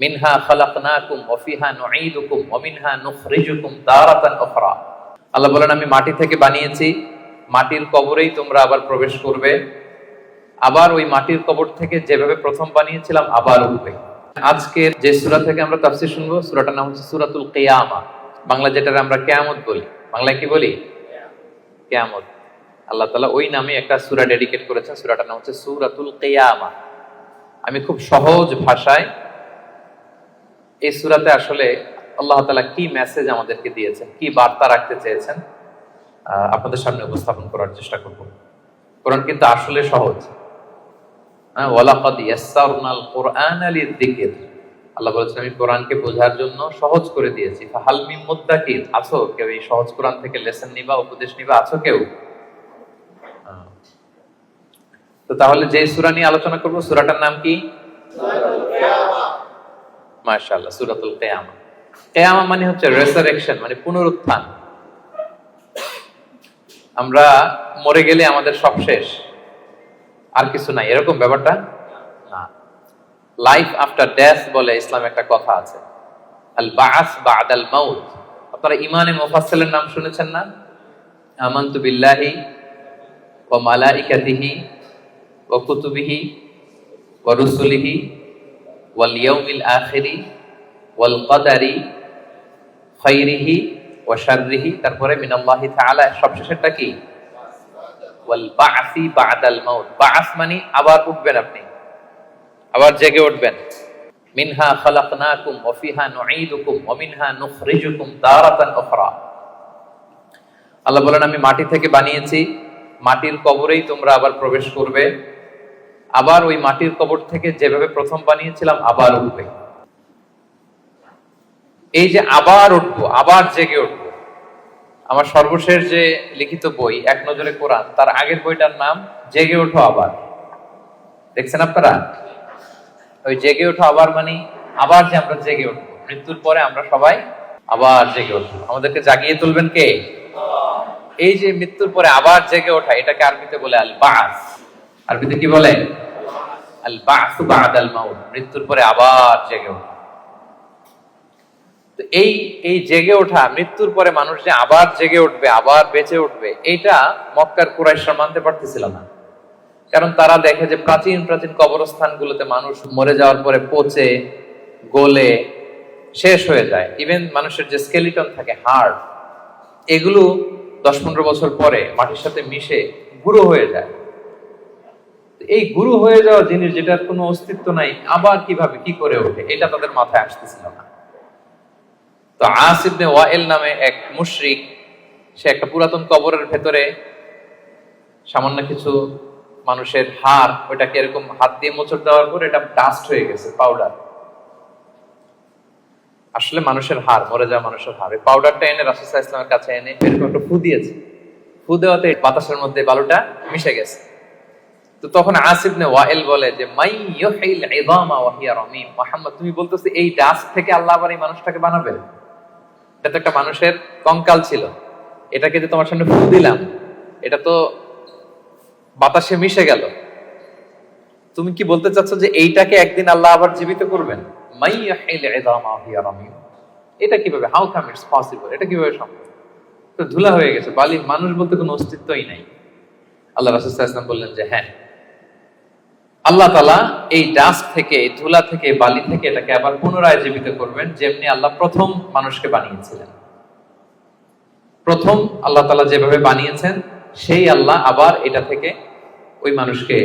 মিনহা খালাকনাকুম ওয়া ফিহা নুঈদুকুম ওয়া মিনহা নুখরিজুকুম তারাতান উখরা। আল্লাহ বলেন, আমি মাটি থেকে বানিয়েছি, মাটির কবরেই তোমরা আবার প্রবেশ করবে, আবার ওই মাটির কবর থেকে যেভাবে প্রথম বানিয়েছিলাম আবার উঠবে। আজকের যে সূরা থেকে আমরা তাফসীর শুনবো, সূরাটার নাম হচ্ছে সূরাতুল কিয়ামা। বাংলা যেটাকে আমরা কিয়ামত বলি, বাংলায় কি বলি? কিয়ামত। আল্লাহ তাআলা ওই নামে একটা সূরা ডেডিকেট করেছেন, সূরাটার নাম হচ্ছে সূরাতুল কিয়ামা। আমি খুব সহজ ভাষায় এই সূরাতে আসলে আল্লাহ তাআলা কি মেসেজ আমাদেরকে দিয়েছেন, কি বার্তা রাখতে চেয়েছেন আপনাদের সামনে উপস্থাপন করার চেষ্টা করব। কোরআন কিন্তু আসলে সহজ। ওয়ালাকাদ ইয়াসসারনাল কুরআনা লিযিকর। আল্লাহ বলেছেন, আমি কোরআনকে বোঝার জন্য সহজ করে দিয়েছি। ফাহাল মিন মুদ্দাকির, আছো কেউ এই সহজ কোরআন থেকে লেসন নিবা, উপদেশ নিবা, আছো কেউ? তো তাহলে যে সূরা নিয়ে আলোচনা করব, সূরাটার নাম কি? সূরাতুল কিয়ামা। মাশাআল্লাহ, সূরাতুল কিয়ামা। কিয়ামা মানে হচ্ছে রেসারেকশন, মানে পুনরুত্থান। আমরা মরে গেলে আমাদের সব শেষ, আর কিছু নাই, এরকম ব্যাপারটা না। লাইফ আফটার ডেথ বলে ইসলামে একটা কথা আছে, আল বাআস বাদাল মাউত। আপনারা ইমানে মুফাসসিলের নাম শুনেছেন না? আমানতু বিল্লাহি ওয়া মালাইকাতিহি ওয়া কুতুবিহি ওয়া রুসুলিহি ওয়াল ইয়াউমিল আখিরি ওয়াল কদারি খাইরিহি ওয়া শাররিহি, তারপরে মিনাল্লাহি তাআলা, সবশেষেরটা কি? ওয়াল বাআসি বাদাল মাউত। বাআস মানে আবার উঠবেন, আপনি আবার জেগে উঠবেন। মিনহা খালাকনাকুম ওয়া ফিহা নুঈদুকুম ওয়া মিনহা নুখরিজুকুম তারাতান উখরা। আল্লাহ বলেন, আমি মাটি থেকে বানিয়েছি, মাটির কবরেই তোমরা আবার প্রবেশ করবে, আবার ওই মাটির কবর থেকে যেভাবে প্রথম বানিয়েছিলাম আবার উঠবে। এই যে আবার উঠবো, আবার জেগে উঠবো। আমার সর্বশেষ যে লিখিত বই এক নজরে কোরআন, তার আগের বইটার নাম জেগে ওঠো আবার। দেখছেন আপনারা? ওই জেগে ওঠো আবার মানে আবার যে আমরা জেগে উঠবো, মৃত্যুর পরে আমরা সবাই আবার জেগে উঠবো। আমাদেরকে জাগিয়ে তুলবেন কে? এই যে মৃত্যুর পরে আবার জেগে ওঠা, এটাকে আরবিতে বলে আল বাস। আরবিতে কি বলে? আল বাসু বাদাল মাউত, মৃত্যুর পরে আবার জেগে ওঠা। তো এই জেগে ওঠা, মৃত্যুর পরে মানুষ যে আবার জেগে উঠবে, আবার বেঁচে উঠবে, এইটা মক্কার কুরাইশরা মানতে পারতেছিল না। কারণ তারা দেখে যে প্রাচীন প্রাচীন কবরস্থানগুলোতে মানুষ মরে যাওয়ার পরে পচে গলে শেষ হয়ে যায়। ইভেন মানুষের যে স্কেলিটন থাকে, হাড়, এগুলো 10-15 বছর পরে মাটির সাথে মিশে গুঁড়ো হয়ে যায়। এই গুঁড়ো হয়ে যাওয়া জিনিস, যেটার কোনো অস্তিত্ব নাই, আবার কিভাবে কি করে ওঠে, এটা তাদের মাথায় আসতেছিল না। তো আস ইবনে ওয়াইল নামে এক মুশরিক, সে একটা পুরাতন কবরের ভেতরে সামান্য কিছু মানুষের হাড়, ওইটাকে এরকম হাত দিয়ে মোচড় দেওয়ার পর এটা ডাস্ট হয়ে গেছে, পাউডার। আসলে মানুষের হাড়, মরে যাওয়া মানুষের হাড়, পাউডারটা এনে রাসূল সাল্লাল্লাহু আলাইহি ওয়াসাল্লামের কাছে এনে এরকম একটা ফু দিয়েছে। ফু দেওয়াতে বাতাসের মধ্যে বালুটা মিশে গেছে। তো তখন আস ইবনে ওয়াইল বলে যে, মাই ইউহিল ইযামা ওয়া হিয়া রামীম। মুহাম্মদ, তুমি বলতেছো এই ডাস্ট থেকে আল্লাহ আবার এই মানুষটাকে বানাবে? এটা তো একটা মানুষের কঙ্কাল ছিল, এটাকে যে তোমার সামনে ফু দিলাম, এটা তো বাতাসে মিশে গেল। তুমি কি বলতে চাচ্ছ যে এইটাকে একদিন আল্লাহ আবার জীবিত করবেন? মাই ইউহিল ইযামা ওয়া হিয়া রামীম, এটা কিভাবে? How come it's possible? এটা কিভাবে সম্ভব? তো ধুলা হয়ে গেছে, বালি, মানুষ বলতে কোনো অস্তিত্বই নাই। আল্লাহ রাসূল সাল্লাল্লাহু আলাইহি ওয়াসাল্লাম বললেন যে হ্যাঁ, আল্লাহ তাআলা এই ডাস্ট থেকে, এই ধুলা থেকে, বালি থেকে এটাকে আবার পুনরায় জীবিত করবেন, যেমনি আল্লাহ প্রথম মানুষকে বানিয়েছিলেন। প্রথম আল্লাহ তাআলা যেভাবে বানিয়েছেন, সেই আল্লাহ আবার এটা থেকে ওই মানুষকে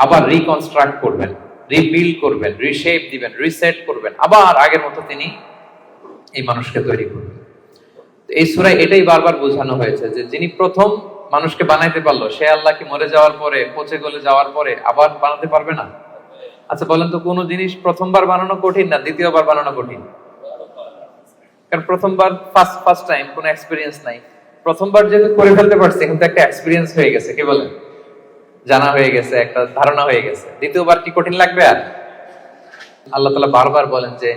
আবার রিকনস্ট্রাক্ট করবেন, রিবিল্ড করবেন, রিশেপ দিবেন, রিসেট করবেন, আবার আগের মতো তিনি এই মানুষকে তৈরি করবেন। তো এই সূরায় এটাই বারবার বোঝানো হয়েছে যে যিনি প্রথম মানুষকে বানাইতে পারলো, সে আল্লাহ কি মরে যাওয়ার পরে, পচে গলে যাওয়ার পরে আবার বানাতে পারবে না? আচ্ছা বলেন তো, কোন জিনিস প্রথমবার বানানো কঠিন না দ্বিতীয়বার বানানো কঠিন? কারণ প্রথমবার ফার্স্ট টাইম, কোনো এক্সপেরিয়েন্স নাই। প্রথমবার যেহেতু করে ফেলতে পারছে, এখন তো একটা এক্সপেরিয়েন্স হয়ে গেছে, কি বলেন? জানা হয়ে গেছে, একটা ধারণা হয়ে গেছে। দ্বিতীয়বার কি কঠিন লাগবে আর? আল্লাহ তাআলা বারবার বলেন যে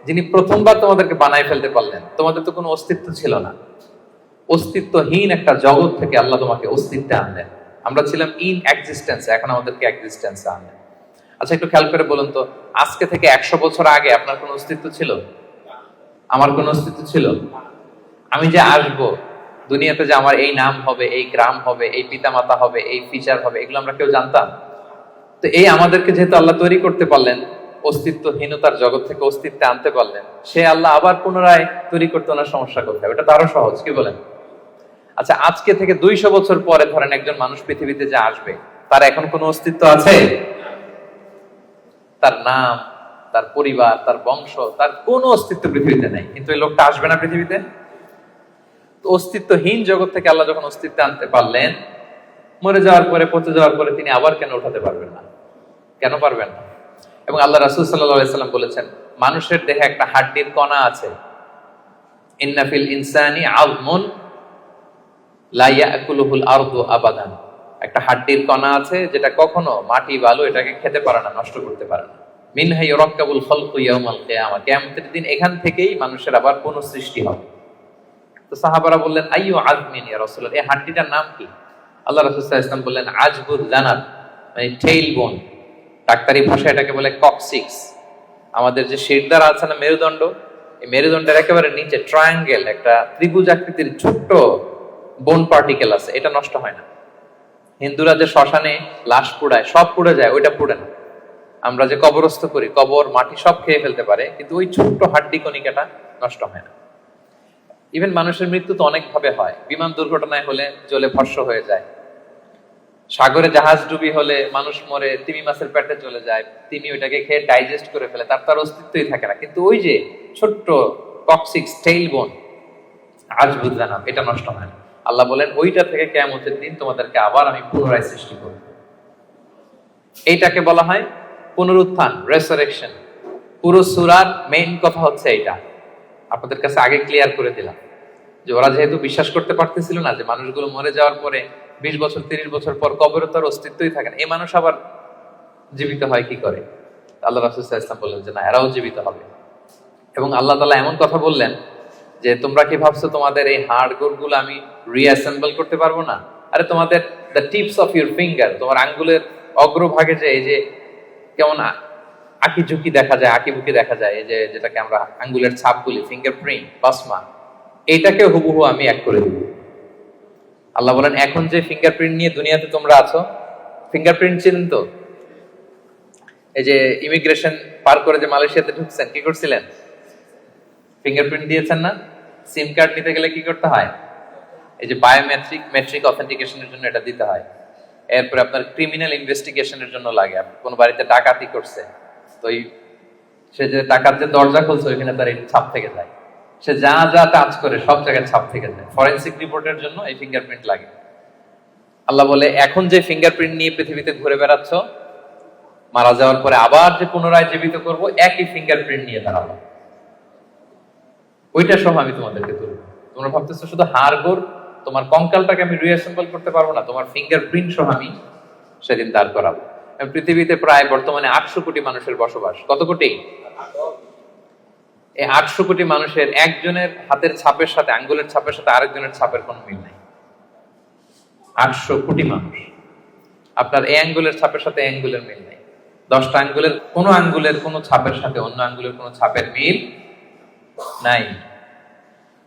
যিনি প্রথমবার তোমাদেরকে বানাই ফেলতে পারলেন, তোমাদের তো কোনো অস্তিত্ব ছিল না, অস্তিত্বহীন একটা জগৎ থেকে আল্লাহ তোমাকে অস্তিত্বে আনলেন। আমরা ছিলাম ইন এক্সিস্টেন্স, এখন আমাদেরকে এক্সিস্টেন্সে আনলেন। আচ্ছা, একটু খেয়াল করে বলুন তো, আজকে থেকে 100 বছর আগে আপনার কোনো অস্তিত্ব ছিল? আমার কোনো অস্তিত্ব ছিল? আমি যে আসবো দুনিয়াতে, যে আমার এই নাম হবে, এই গ্রাম হবে, এই পিতামাতা হবে, এই ফিচার হবে, এগুলো আমরা কেউ জানতাম? তো এই আমাদেরকে যেহেতু আল্লাহ তৈরি করতে পারলেন, অস্তিত্বহীনতার জগৎ থেকে অস্তিত্বে আনতে পারলেন, সে আল্লাহ আবার পুনরায় তৈরি করতে ওনার সমস্যা কোথায়? ওটা তো আরো সহজ, কি বলেন? আচ্ছা, আজকে থেকে 200 বছর পরে ধরেন একজন মানুষ পৃথিবীতে যে আসবে, তার এখন কোনো অস্তিত্ব আছে? তার নাম, তার পরিবার, তার বংশ, তার কোনো অস্তিত্ব পৃথিবীতে নেই। কিন্তু এই লোকটা আসবে না পৃথিবীতে? তো অস্তিত্বহীন জগৎ থেকে আল্লাহ যখন অস্তিত্বে আনতে পারলেন, মরে যাওয়ার পরে, পচে যাওয়ার পরে তিনি আবার কেন উঠাতে পারবেন না? কেন পারবেন না? এবং আল্লাহ রাসূল সাল্লাল্লাহু আলাইহি সাল্লাম বলেছেন, মানুষের দেহে একটা হাড্ডির কণা আছে, ইন্না ফিল ইনসানি আযমুন লা ইয়াকুলুহুল আরদু আবাদান। একটা হাড্ডির কণা আছে যেটা কখনো মাটি বালু এটাকে খেতে পারে না, নষ্ট করতে পারে না। মিনহা ইউরাক্কাবুল খালকু ইয়াউমাল কিয়ামা, কিয়ামতের দিন এখান থেকেই মানুষের আবার পুনঃসৃষ্টি হবে। তো সাহাবারা বললেন, আইয়ু আযমিন ইয়া রাসূলুল্লাহ, এই হাড্ডিটার নাম কি? আল্লাহ রাসূল সাল্লাল্লাহু আলাইহি ওয়াসাল্লাম বললেন, আজবুল জানাব, মানে টেইল বোন। ডাক্তারি ভাষায় এটাকে বলে কক্সিক্স। আমাদের যে শিরদাঁড়া আছে না, মেরুদণ্ড, এই মেরুদণ্ডের একেবারে নিচে ট্রায়াঙ্গেল একটা ত্রিভুজ আকৃতির ছোট্ট বোন পার্টিকেল আছে, এটা নষ্ট হয় না। হিন্দুরা যে শ্মশানে লাশ পুড়ায়, সব পুড়ে যায়, ওইটা পুড়ে না। আমরা যে কবরস্থ করি, কবর মাটি সব খেয়ে ফেলতে পারে, কিন্তু ওই ছোট্ট হাড্ডি কণিকাটা নষ্ট হয় না। ইভেন মানুষের মৃত্যু তো অনেক ভাবে হয়। বিমান দুর্ঘটনায় হলে জ্বলে ভস্ম হয়ে যায়, সাগরে জাহাজ ডুবি হলে মানুষ মরে, তিমি মাছের পেটে চলে যায়, তিমি ওইটাকে খেয়ে ডাইজেস্ট করে ফেলে, তার অস্তিত্বই থাকে না। কিন্তু ওই যে ছোট্ট কক্সিক্স টেইল বোন, আজ বুঝলাম, এটা নষ্ট হয় না। আল্লাহ বলেন, ওইটা থেকে কিয়ামতের দিন তোমাদেরকে আবার আমি পুনরায় সৃষ্টি করব। এইটাকে বলা হয় পুনরুত্থান, রেসারেকশন। পুরো সূরার মেইন কথা হচ্ছে এইটা। আপনাদের কাছে আগে ক্লিয়ার করে দিলাম যে ওরা যেহেতু বিশ্বাস করতে পারতেছিল না যে মানুষগুলো মরে যাওয়ার পরে 20 বছর 30 বছর পর কবরে তার অস্তিত্বই থাকে না, এই মানুষ আবার জীবিত হয় কি করে? আল্লাহ রাসূল সাল্লাল্লাহু আলাইহি ওয়াসাল্লাম বললেন যে না, এরাও জীবিত হবে। এবং আল্লাহ তাআলা এমন কথা বললেন যে তোমরা কি ভাবছো তোমাদের এই হাড় গোড়গুলো আমি রিঅ্যাসেম্বল করতে পারবো না? আরে তোমাদের the tips of your finger, তোমার আঙ্গুলের অগ্রভাগে যে এই যে কেমন আঁকি ঝুঁকি দেখা যায়, আঁকি বুকি দেখা যায়, এই যে যেটাকে আমরা আঙ্গুলের ছাপ বলি, ফিঙ্গারপ্রিন্ট, বাসমা, এইটাকে হুবহু আমি এক করে দিব। আল্লাহ বলেন, এখন যে ফিঙ্গারপ্রিন্ট নিয়ে দুনিয়াতে তোমরা আছো, ফিঙ্গারপ্রিন্ট চিনেন তো? এই যে ইমিগ্রেশন পার করে যে মালয়েশিয়াতে ঢুকছেন, কি করছিলেন? ফিঙ্গারপ্রিন্ট দিয়েছেন না? সিম কার্ড নিতে গেলে কি করতে হয়? এই যে মেট্রিক অথেন্টিকেশনের জন্য এটা দিতে হয়। এরপরে আপনার ক্রিমিনাল ইনভেস্টিগেশনের জন্য লাগে। কোন বাড়িতে ডাকাতি করছে, তো সে যে ডাকাত যে দরজা খুলছে ওইখানে তার এই ছাপ থেকে যায়। সে যা যা কাজ করে সব জায়গায় ছাপ থেকে যায়। ফরেনসিক রিপোর্টের জন্য এই ফিঙ্গারপ্রিন্ট লাগে। আল্লাহ বলে, এখন যে ফিঙ্গারপ্রিন্ট নিয়ে পৃথিবীতে ঘুরে বেড়াচ্ছ, মারা যাওয়ার পরে আবার যে পুনরায় জীবিত করব, একই ফিঙ্গারপ্রিন্ট নিয়ে দাঁড়াবো, ওইটা সহ আমি তোমাদেরকে তুলব। তোমরা ভাবতেছো শুধু হাড় গোড়, তোমার কঙ্কালটাকে আমি রিঅ্যাসেম্বল করতে পারবো না, তোমার ফিঙ্গারপ্রিন্ট সহ আমি সেদিন দাঁড় করাবো। পৃথিবীতে প্রায় বর্তমানে 800 কোটি মানুষের বসবাস। কত কোটি? এই 800 কোটি মানুষের একজনের হাতের ছাপের সাথে, আঙ্গুলের ছাপের সাথে আরেকজনের ছাপের কোনো মিল নাই। 800 কোটি মানুষ, আপনার এই আঙ্গুলের ছাপের সাথে এই আঙ্গুলের মিল নাই। 10টা আঙ্গুলের কোনো ছাপের সাথে অন্য আঙ্গুলের কোনো ছাপের মিল নাই।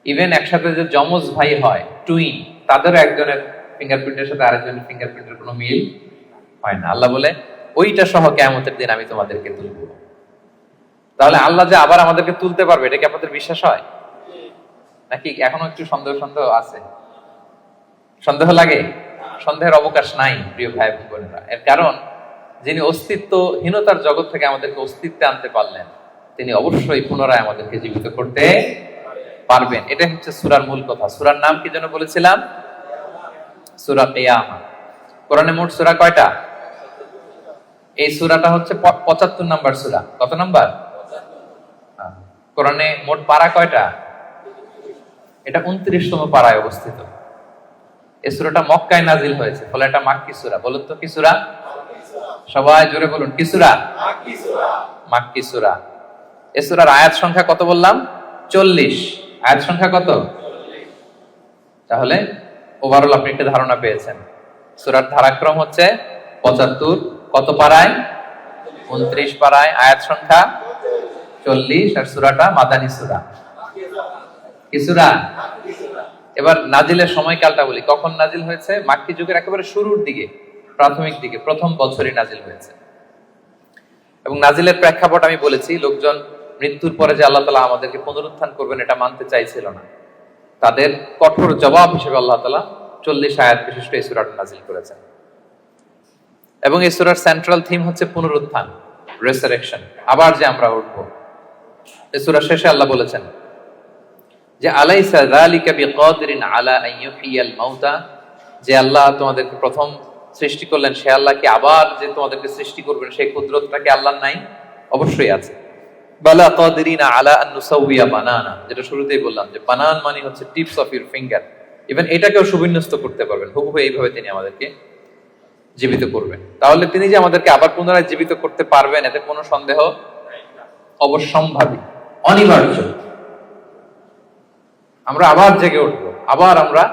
ইভেন একসাথে যে যমজ ভাই হয়, টুইন, তাদেরও একজনের ফিঙ্গারপ্রিন্টের সাথে আরেকজনের ফিঙ্গারপ্রিন্টের কোনো মিল হয় না। আল্লাহ বলে, ওইটা সহ কিয়ামতের দিন আমি তোমাদেরকে তুলব। তাহলে আল্লাহ যে আবার আমাদেরকে তুলতে পারবে, এটা কি আপনাদের বিশ্বাস হয় নাকি এখনো একটু সন্দেহ আছে? সন্দেহ লাগে? সন্দেহের অবকাশ নাই প্রিয় ভাই বোনেরা। এর কারণ, যিনি অস্তিত্বহীনতার জগৎ থেকে আমাদেরকে অস্তিত্বে আনতে পারলেন, তিনি অবশ্যই পুনরায় আমাদেরকে জীবিত করতে পারবেন। এটা হচ্ছে সূরার মূল কথা। সূরার নাম কি যেন বলেছিলাম? সূরা কিয়ামা। কোরআনে মোট সূরা কয়টা? এই সূরাটা হচ্ছে 75 নাম্বার সূরা। কত নাম্বার? কোরআনে মোট পারা কয়টা? এটা 29তম পারায় অবস্থিত। এই সূরাটা মক্কায় নাজিল হয়েছে, ফলে এটা মাক্কি সূরা। বলুন তো কি সূরা? সবাই জোরে বলুন, কি সূরা? মাক্কি সূরা। মাক্কি সূরা। এই সূরার আয়াত সংখ্যা কত বললাম? 40। আয়াত সংখ্যা কত? 40। তাহলে ওভারঅল আপনি একটা ধারণা পেয়েছেন। সূরার ধারাক্রম হচ্ছে 75। কত পারায়? 29 পারায়, আয়াত সংখ্যা 40, আর সূরাটা মাদানী সূরা। কি সূরা? এবার নাজিলের সময়কালটা বলি, কখন নাজিল হয়েছে? মাক্কি যুগের একেবারে শুরুর দিকে, প্রাথমিক দিকে, প্রথম বছরই নাজিল হয়েছে। এবং নাজিলের প্রেক্ষাপট আমি বলেছি, লোকজন মৃত্যুর পরে যে আল্লাহ তাআলা আমাদেরকে পুনরুত্থান করবেন এটা মানতে চাইছিল না। তাদের কঠোর জবাব হিসেবে আল্লাহ তাআলা 40 আয়াত বিশিষ্ট এই সূরাটা নাজিল করেছেন। এবং এই সূরার সেন্ট্রাল থিম হচ্ছে পুনরুত্থান, রেসারেকশন, আবার যে আমরা উঠব। এই সূরার শেষে আল্লাহ বলেছেন যে আলাইসা যালিকা বিকাদিরিন আলা আন ইউহিয়াল মাউতা, যে আল্লাহ তোমাদেরকে প্রথম সৃষ্টি করলেন সে আল্লাহ কি আবার যে তোমাদেরকে সৃষ্টি করবেন সেই কুদরতটা কি আল্লাহর নাই? অবশ্যই আছে। বালা কাদিরিনা আলা আন নুসাউইয়া বানানা, যেটা শুরুতেই বললাম যে বানান মানে হচ্ছে tips of your finger, even এটাকেও সুবিন্যস্ত করতে পারবেন, হুবহু এইভাবে তিনি আমাদেরকে জীবিত করবেন। তাহলে তিনি যে আমাদেরকে আবার পুনরায় জীবিত করতে পারবেন এতে কোনো সন্দেহ অবশ্যম্ভাবী, অনিবার্য। আমরা আবার জেগে উঠবো, আবার আমরা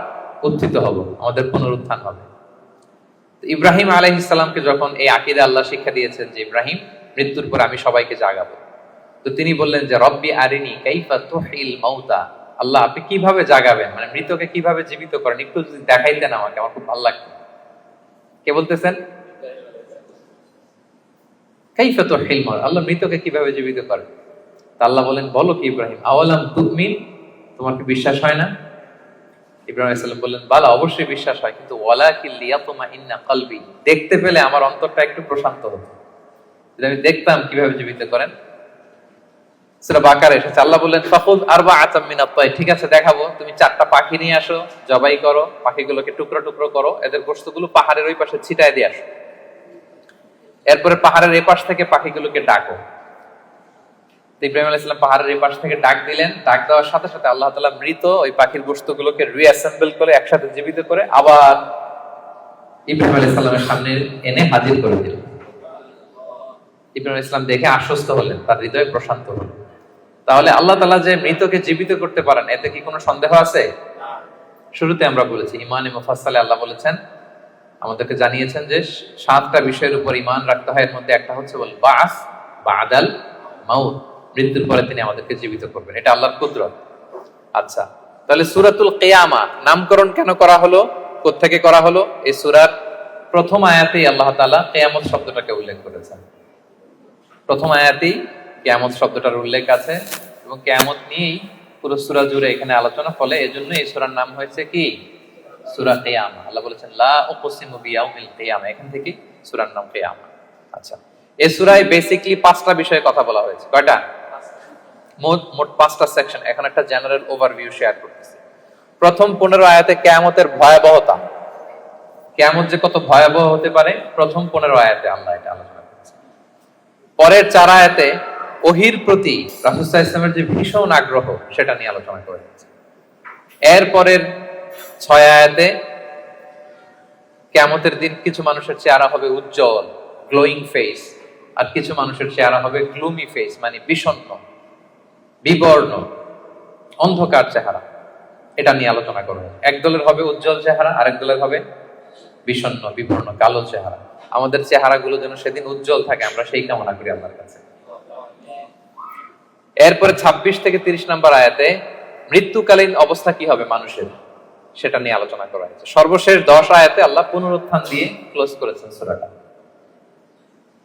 উত্থিত হব, আমাদের পুনরুত্থান হবে। ইব্রাহিম আলাইহিস সালামকে যখন এই আকীদা আল্লাহ শিক্ষা দিয়েছেন যে ইব্রাহিম, মৃত্যুর পর আমি সবাইকে জাগাবো, তো তিনি বললেন যে রব্বি আরিনি কাইফা তুহিল মাউতা, আল্লাহ আপনি কিভাবে জাগাবেন, মানে মৃতকে কিভাবে জীবিত করেন, একটু যদি দেখাইতেন আমাকে, আমার খুব ভালো লাগতো। কে বলতেছেন? কাইফা তুহিল মাউতা, আল্লাহ মৃতকে কিভাবে জীবিত করেন? তা আল্লাহ বলেন বলো কি ইব্রাহিম, আওয়ালাম তুমিন, তোমার কি বিশ্বাস হয় না? ইব্রাহিম আলাইহিস সালাম বললেন বালা, অবশ্যই বিশ্বাস হয়, কিন্তু ওয়ালাকিন লিয়াতমাইন্না কলবি, দেখতে পেলে আমার অন্তরটা একটু প্রশান্ত হতো, যদি আমি দেখতাম কিভাবে জীবিত করেন। সূরা বাকারা এসেছে, আল্লাহ বললেন ফাখুয আরবাআতাম মিনাত তায়র, ঠিক আছে দেখাবো, তুমি 4টা পাখি নিয়ে আসো, জবাই করো, পাখিগুলোকে টুকরো টুকরো করো, এদের গোশতগুলো পাহাড়ের ওই পাশে ছিটায় দিয়ে আসো, এরপরে পাহাড়ের এই পাশ থেকে পাখিগুলোকে ডাকো। ইব্রাহিম আলাইহিস সালাম পাহাড়ের এই পাশ থেকে ডাক দিলেন, ডাক দেওয়ার সাথে সাথে আল্লাহ তাআলা মৃত ওই পাখির গোশতগুলোকে রিঅ্যাসেম্বল করে একসাথে জীবিত করে আবার ইব্রাহিম আলাইহিস সালামের সামনে এনে হাজির করে দিলেন। ইব্রাহিম আলাইহিস সালাম দেখে আশ্বস্ত হলেন, তার হৃদয় প্রশান্ত হলো। তাহলে আল্লাহ তাআলা যে মৃতকে জীবিত করতে পারেন এতে কি কোনো সন্দেহ আছে? শুরুতে আমরা বলেছি ইমানে মুফাসসালে আল্লাহ বলেছেন, আমাদেরকে জানিয়েছেন যে 7টা বিষয়ের উপর ঈমান রাখতে হয়, এর মধ্যে একটা হচ্ছে বল বাস বাদাল মাউত, মৃত্যুর পরে তিনি আমাদেরকে জীবিত করবেন, এটা আল্লাহর কুদরত। আচ্ছা, তাহলে সূরাতুল কিয়ামা নামকরণ কেন করা হলো, কোত্থেকে করা হলো? এই সূরার প্রথম আয়াতেই আল্লাহ তাআলা কিয়ামত শব্দটাকে উল্লেখ করেছেন। প্রথম আয়াতেই কিয়ামত শব্দটার উল্লেখ আছে এবং কিয়ামত নিয়েই পুরো সূরা জুড়ে এখানে আলোচনা, ফলে এজন্য এই সূরার নাম হয়েছে কি? সূরা কিয়ামা। আল্লাহ বলেছেন লা উকসিমু বিয়াউমিল কিয়ামা, এখান থেকে সূরার নাম কিয়ামা। আচ্ছা, এই সূরায় বেসিক্যালি 5টা বিষয়ে কথা বলা হয়েছে। কয়টা? মোট 5টা সেকশন। এখন একটা জেনারেল ওভারভিউ শেয়ার করতেছি। প্রথম 15 আয়াতে কিয়ামতের ভয়াবহতা, কিয়ামত যে কত ভয়াবহ হতে পারে, প্রথম 15 আয়াতে আল্লাহ এটা আলোচনা করেছেন। পরের 4 আয়াতে ওহীর প্রতি রাসূল সাল্লাল্লাহু আলাইহি ওয়াসাল্লামের যে ভীষণ আগ্রহ সেটা নিয়ে আলোচনা করেছেন। এর পরের 6 আয়াতে কিয়ামতের দিন কিছু মানুষের চেহারা হবে উজ্জ্বল, গ্লোয়িং ফেস, আর কিছু মানুষের চেহারা হবে গ্লুমি ফেস, মানে বিষণ্ণ, বিবর্ণ, অন্ধকার চেহারা। এটা নিয়ে আলোচনা করব। এক দলের হবে উজ্জ্বল চেহারা, আরেক দলের হবে বিষণ্ণ, বিবর্ণ, কালো চেহারা। আমাদের চেহারাগুলো যেন সেদিন উজ্জ্বল থাকে, আমরা সেই কামনা করি আল্লাহর কাছে। এরপরে 26 থেকে 30 নম্বর আয়াতে মৃত্যুকালীন অবস্থা কি হবে মানুষের, সেটা নিয়ে আলোচনা করা হয়েছে। সর্বশেষ 10 আয়াতে আল্লাহ পুনরুত্থান দিয়ে ক্লোজ করেছেন সূরাটা।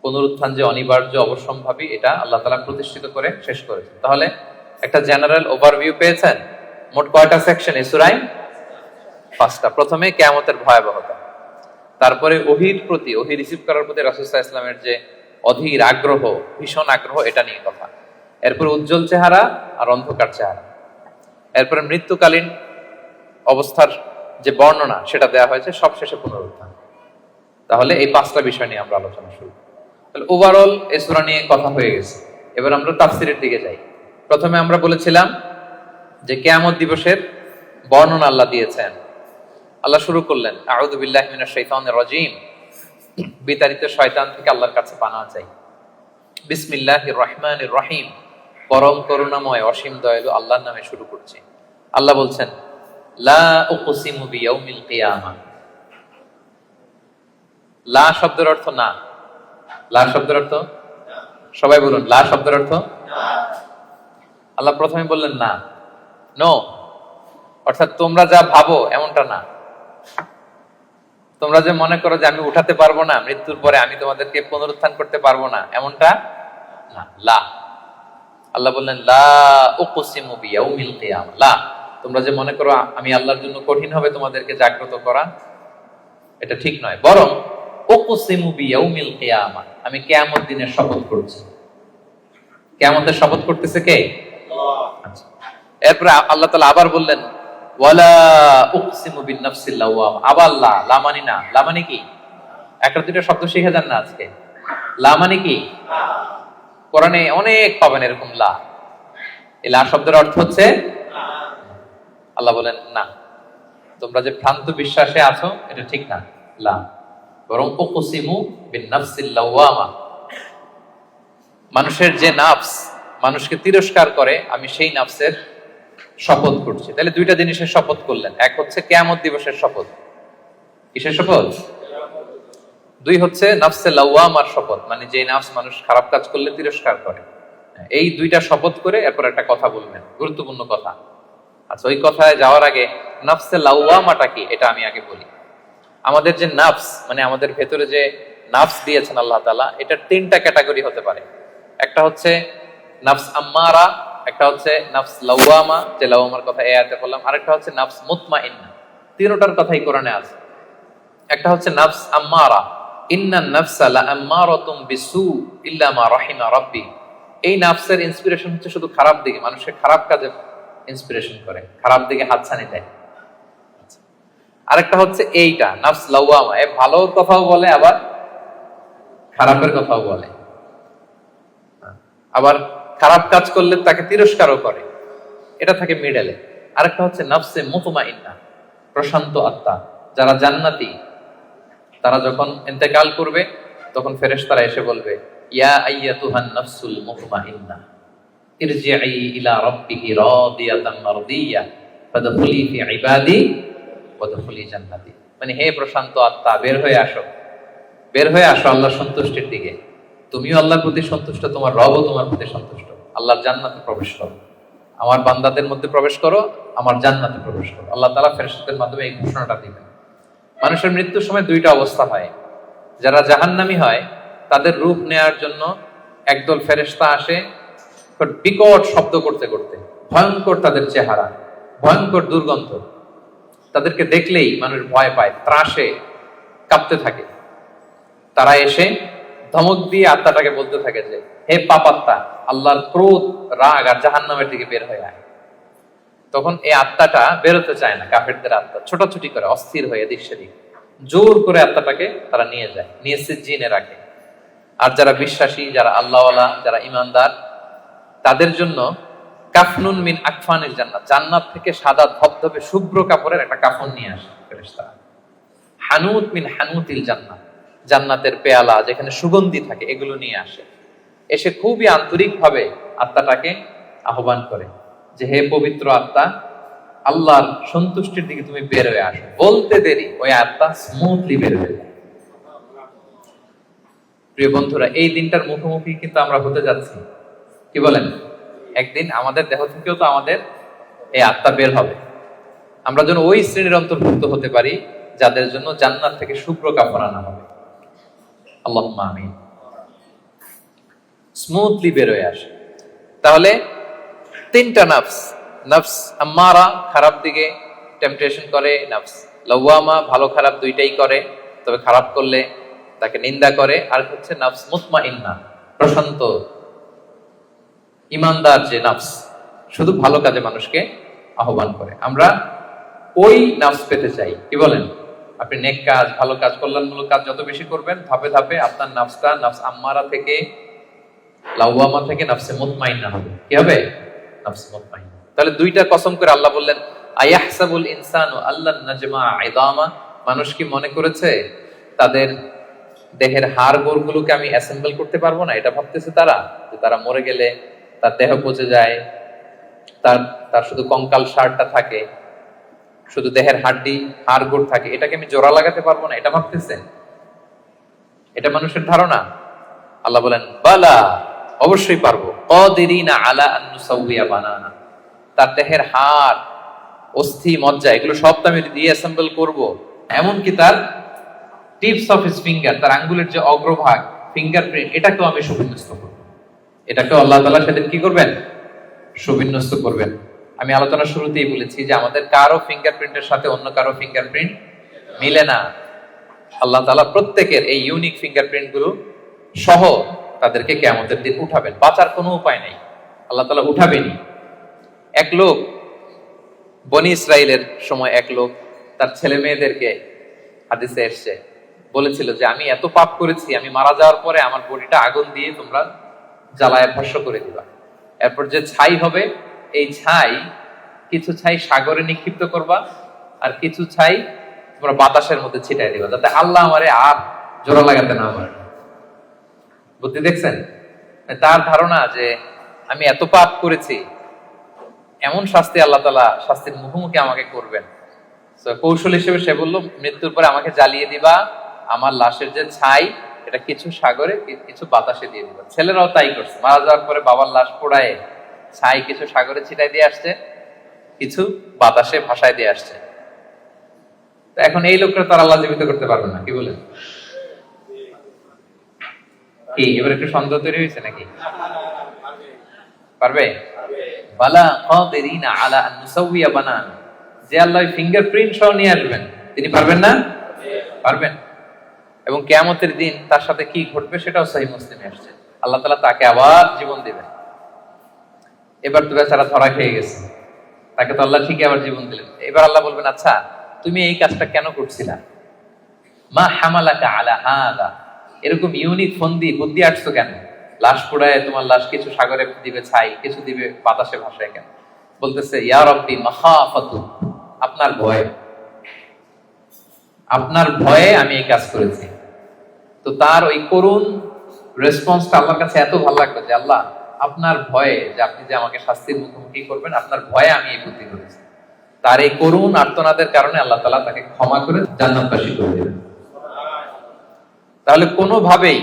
পুনরুত্থান যে অনিবার্য, অবশ্যম্ভাবী, এটা আল্লাহ তাআলা প্রতিষ্ঠিত করে শেষ করেছেন। তাহলে একটা জেনারেল ওভারভিউ পেয়েছেন। মোট কয়টা সেকশন এই সূরায়? 5টা। প্রথমে কিয়ামতের ভয়াবহতা, তারপরে ওহীর প্রতি, ওহী রিসিভ করার প্রতি রাসূল সাল্লাল্লাহু আলাইহি ওয়াসাল্লামের যে অধীর আগ্রহ, ভীষণ আগ্রহ, এটা নিয়ে কথা। এরপর উজ্জ্বল চেহারা আর অন্ধকার চেহারা। এরপরে মৃত্যুকালীন অবস্থার যে বর্ণনা সেটা দেওয়া হয়েছে, সবশেষে পুনরুত্থান। তাহলে এই 5টা বিষয় নিয়ে আমরা আলোচনা শুরু। তাহলে ওভারঅল এই সূরা নিয়ে কথা হয়ে গেছে। এবার আমরা তাফসীরের দিকে যাই। প্রথমে আমরা বলেছিলাম যে কিয়ামত দিবসের বর্ণনা আল্লাহ দিয়েছেন। আল্লাহ শুরু করলেন আউযু বিল্লাহি মিনাশ শাইতানির রাজীম, বিতাড়িত শয়তান থেকে আল্লাহর কাছে পানাহ চাই। বিসমিল্লাহির রহমানির রহিম, পরম করুণাময় অসীম দয়ালু আল্লাহর নামে শুরু করছি। আল্লাহ বলছেন লা উকসিমু বিয়াউমিল কিয়ামা। লা শব্দের অর্থ না, লা শব্দের অর্থ সবাই বলুন লা শব্দের অর্থ। আল্লাহ প্রথমে বললেন না, নো, অর্থাৎ তোমরা যা ভাবো এমনটা না। তোমরা যে মনে করো যে আমি উঠাতে পারবো না, মৃত্যুর পরে আমি তোমাদেরকে পুনরুত্থান করতে পারবো না, এমনটা না। লা, আল্লাহ বললেন লা উকসিমু বিয়াউমিল কিয়ামা, লা, তোমরা যে মনে করো আমি আল্লাহর জন্য কঠিন হবে তোমাদেরকে জাগ্রত করা, এটা ঠিক নয়। বরং উকসিমু বিয়াউমিল কিয়ামা, আমি কিয়ামত দিনের শপথ করছি। কিয়ামতের শপথ করতেছে কে? আচ্ছা, এরপরে আল্লাহ তাআলা আবার বললেন ওয়ালা উকসিমু বিন-নাফসিল লাওয়ামা, আবার লা, লা মানে না, লা মানে কি? একটা দুটো শব্দ শিখে যান না আজকে। লা মানে কি? কোরআনে অনেক পাবেন এরকম লা। এই লা শব্দের অর্থ হচ্ছে আল্লাহ বলেন না, তোমরা যে ভ্রান্ত বিশ্বাসে আছো এটা ঠিক না, লা, বরং উকসিমু বিন-নাফসিল লাওয়ামা, মানুষের যে নাফস মানুষকে তিরস্কার করে, আমি সেই নাফসের শপথ করছি। তাহলে দুইটা জিনিসের শপথ করলেন, এক হচ্ছে কিয়ামত দিবসের শপথ। কিসের শপথ? দুই হচ্ছে নাফসে লাওয়ামার শপথ, মানে যে নাফস মানুষ খারাপ কাজ করলে তিরস্কার করে। এই দুইটা শপথ করে এরপর একটা কথা বলবেন, গুরুত্বপূর্ণ কথা। আচ্ছা, ওই কথায় যাওয়ার আগে নাফসে লাওয়ামাটা কি এটা আমি আগে বলি। আমাদের যে নাফস, মানে আমাদের ভেতরে যে নাফস দিয়েছেন আল্লাহ তাআলা, এটার তিনটা ক্যাটাগরি হতে পারে। একটা হচ্ছে নাফস আম্মারা, একটা হচ্ছে নাফস লাওয়ামা, যে লাওয়ামার কথা এই আয়াতে বললাম, আরেকটা হচ্ছে নাফস মুতমাইন্না। তিনটার কথাই কোরআনে আছে। একটা হচ্ছে নাফস আম্মারা, ইন্নান নাফসা লাআম্মারাতুম বিসু ইল্লা মা রাহিমা রাব্বি। এই নাফসের ইন্সপিরেশন হচ্ছে শুধু খারাপ দিকে, মানুষকে খারাপ কাজে ইন্সপিরেশন করে, খারাপ দিকে হাতছানি দেয়। আরেকটা হচ্ছে এইটা নাফস লাওয়ামা, এ ভালোর কথাও বলে আবার খারাপের কথাও বলে, আবার খারাপ কাজ করলে তাকে তিরস্কারও করে, এটা থাকে মিডলে। আরেকটা হচ্ছে নাফসে মুতমাইন্না, প্রশান্ত আত্মা, যারা জান্নাতি, তারা যখন ইন্তেকাল করবে তখন ফেরেশতারা এসে বলবে ইয়া আইয়াতুহান নাফসুল মুতমাইন্না ইরজিই ইলা রাব্বিকি রাদিয়াতান মারদিয়া ফাদখুলি ফি ইবাদি ওয়াদখুলি জান্নাতি। মানে হে প্রশান্ত আত্মা, বের হয়ে আসো, বের হয়ে আসো আল্লাহর সন্তুষ্টির দিকে। তুমিও আল্লাহর প্রতি সন্তুষ্ট, তোমার রবও তোমার প্রতি সন্তুষ্ট। আল্লাহর জান্নাতে প্রবেশ করো, আমার বান্দাদের মধ্যে প্রবেশ করো, আমার জান্নাতে প্রবেশ করো। আল্লাহ তাআলা ফেরেশতাদের মাধ্যমে এই ঘোষণাটা দিবেন। মানুষের মৃত্যুর সময় দুইটা অবস্থা হয়। যারা জাহান্নামী হয় তাদের রূপ নেয়ার জন্য একদল ফেরেশতা আসে বিকট শব্দ করতে করতে, ভয়ঙ্কর তাদের চেহারা, ভয়ঙ্কর দুর্গন্ধ, তাদেরকে দেখলেই মানুষ ভয় পায়, ত্রাসে কাঁপতে থাকে। তারা এসে ধমক দিয়ে আত্মাটাকে বলতে থাকে যে হে পাপাত্মা, আল্লাহর ক্রোধ, রাগ আর জাহান্নামের দিকে বের হয়ে আয়। তখন এই আত্মাটা বেরোতে চায় না, কাফেরদের আত্মা ছোটাছুটি করে, অস্থির হয়ে এদিক সেদিক, জোর করে আত্মাটাকে তারা নিয়ে যায়, নিয়ে সিজ্জিনে রাখে। আর যারা বিশ্বাসী, যারা আল্লাহওয়ালা, যারা ইমানদার, তাদের জন্য কাফনুন মিন আকফানিল জান্নাত, জান্নাত থেকে সাদা ধবধবে শুভ্র কাপড়ের একটা কাফন নিয়ে আসে ফেরেশতারা। হানুত মিন হানুতিল জান্নাত, জান্নাতের পেয়ালা যেখানে সুগন্ধি থাকে, এগুলো নিয়ে আসে। এসে খুবই আন্তরিক ভাবে আত্মাটাকে আহ্বান করে যে হে পবিত্র আত্মা, আল্লাহর সন্তুষ্টির দিকে তুমি বের হয়ে আসো। বলতে দেরি ওই আত্মা স্মুথলি বের হয়ে যায়। প্রিয় বন্ধুরা, এই দিনটার মুখোমুখি কিন্তু আমরা হতে যাচ্ছি। কি বলেন? একদিন আমাদের দেহ থেকেও তো আমাদের এই আত্মা বের হবে। আমরা যেন ওই শ্রেণীর অন্তর্ভুক্ত হতে পারি যাদের জন্য জান্নাত থেকে শুভ্র কাপড় আনা হবে। আল্লাহুম্মা আমিন। স্মুথলি বের হয়ে আসে। তাহলে তিনটা নাফস, নাফস আম্মারা খারাপ দিকে টেম্পটেশন করে, নাফস লাওয়ামা ভালো খারাপ দুইটাই করে, তবে খারাপ করলে তাকে নিন্দা করে, আর হচ্ছে নাফস মুতমাইন্না, প্রশান্ত ইমানদার যে নাফস, শুধু ভালো কাজে মানুষকে আহ্বান করে। আমরা ওই নাফস পেতে চাই। কি বলেন? আপনি নেক কাজ, ভালো কাজ, কল্যাণমূলক কাজ যত বেশি করবেন, ধাপে ধাপে আপনার নাফসটা নাফস আম্মারা থেকে, লাওয়ামা থেকে নাফসে মুতমাইন্না হবে। কি হবে? নাফসে মুতমাইন্না। তাহলে দুইটা কসম করে আল্লাহ বললেন আয়াহসাবুল ইনসানু আল্লান নাজমা ইদামা, মানুষ কি মনে করেছে তাদের দেহের হাড় গোড়গুলোকে আমি অ্যাসেম্বল করতে পারবো না? এটা ভাবতেছে তারা, যে তারা মরে গেলে তার দেহ পচে যায়, তার শুধু কঙ্কাল সারটা থাকে, শুধু দেহের হাড্ডি হাড় গোড় থাকে, এটাকে আমি জোড়া লাগাতে পারবো না, এটা ভাবতেছে? এটা মানুষের ধারণা? আল্লাহ বলেন বালা, অবশ্যই পারবো। কাদিরিনা আলা আন নুসাউইয়া বানানা, তার দেহের হাড়, অস্থি, মজ্জা এগুলো সব তো আমি রিঅ্যাসেম্বল করব। এমনকি তার টিপস অফ হিজ ফিঙ্গার, তার আঙ্গুলের যে অগ্রভাগ, ফিঙ্গারপ্রিন্ট, এটাকেও আমি সুবিন্যস্ত করব। এটাকেও আল্লাহ তাআলা সেদিন কি করবেন? সুবিন্যস্ত করবেন। আমি আলোচনার শুরুতেই বলেছি যে আমাদের কারো ফিঙ্গারপ্রিন্টের সাথে অন্য কারো ফিঙ্গারপ্রিন্ট মিলে না। আল্লাহ তাআলা প্রত্যেকের এই ইউনিক ফিঙ্গারপ্রিন্ট গুলো সহ তাদেরকে কিয়ামতের দিন উঠাবেন। বাঁচার কোনো উপায় নেই, আল্লাহ তাআলা উঠাবেনই। এক লোক, বনি ইসরাইলের সময় এক লোক তার ছেলে মেয়েদেরকে, হাদিসে এসেছে, বলেছিল যে আমি এত পাপ করেছি, আমি মারা যাওয়ার পরে আমার বডিটা আগুন দিয়ে তোমরা জ্বালায় ভস্ম করে দিবা। এরপর যে ছাই হবে, এই ছাই, কিছু ছাই সাগরে নিক্ষিপ্ত করবা, আর কিছু ছাই তোমরা বাতাসের মধ্যে ছিটাই দিবা, যাতে আল্লাহ আমারে আর জোড়া লাগাতে না পারে। বুদ্ধি দেখছেন? তার ধারণা যে আমি এত পাপ করেছি, এমন শাস্তি আল্লাহ তাআলা শাস্তির মুখোমুখি আমাকে করবেন। কৌশল হিসেবে সে বলল, মৃত্যুর পরে আমাকে জ্বালিয়ে দিবা, আমার লাশের যে ছাই এটা কিছু সাগরে কিছু বাতাসে দিয়ে দিবা। ছেলেরাও তাই করছে, মারা যাওয়ার পরে বাবার লাশ পোড়ায় ছাই কিছু সাগরে ছিটাই দিয়ে আসছে, কিছু বাতাসে ভাসায় দিয়ে আসছে। এখন এই লোকটা তার আল্লাহ জীবিত করতে পারবে না, কি বলেন? কি এবার একটু সন্দেহ তৈরি হয়েছে নাকি? পারবে? বালা কাদিরিনা আলা আন নুসাউইয়া বানানা, যে আল্লাহ ফিঙ্গারপ্রিন্ট সহ নিয়ে আসবেন, তিনি পারবেন না? পারবেন। এবং কিয়ামতের দিন তার সাথে কি ঘটবে সেটাও সহিহ মুসলিমে আসছে। আল্লাহ তাআলা তাকে আবার জীবন দিবেন। এবার তো বেচারা ধরা খেয়ে গেছে, তাকে তো আল্লাহ ঠিকই আবার জীবন দিলেন। এবার আল্লাহ বলবেন, আচ্ছা তুমি এই কাজটা কেন করছিলা? মা হামালাকা আলা হাদা, এরকম ইউনিক ফন্দি বুদ্ধি আটছো কেন? লাশ পোড়ায় তোমার লাশ কিছু সাগরে দিবে ছাই, কিছু দিবে বাতাসে ভাসায় কেন? বলতেছে, ইয়া রাব্বি মাখাফাতু, আপনার ভয়, আপনার ভয়ে আমি এই কাজ করেছি। তো তার ওই করুণ রেসপন্সটা আল্লাহর কাছে এত ভালো লাগলো যে আল্লাহ আপনার ভয়ে, যে আপনি যে আমাকে শাস্তির মুখোমুখি করবেন, আপনার ভয়ে আমি এই বুদ্ধি করেছি। তার এই করুণ আর্তনাদের কারণে আল্লাহ তাআলা তাকে ক্ষমা করে জান্নাতবাসী করে দেবেন। তাহলে কোনোভাবেই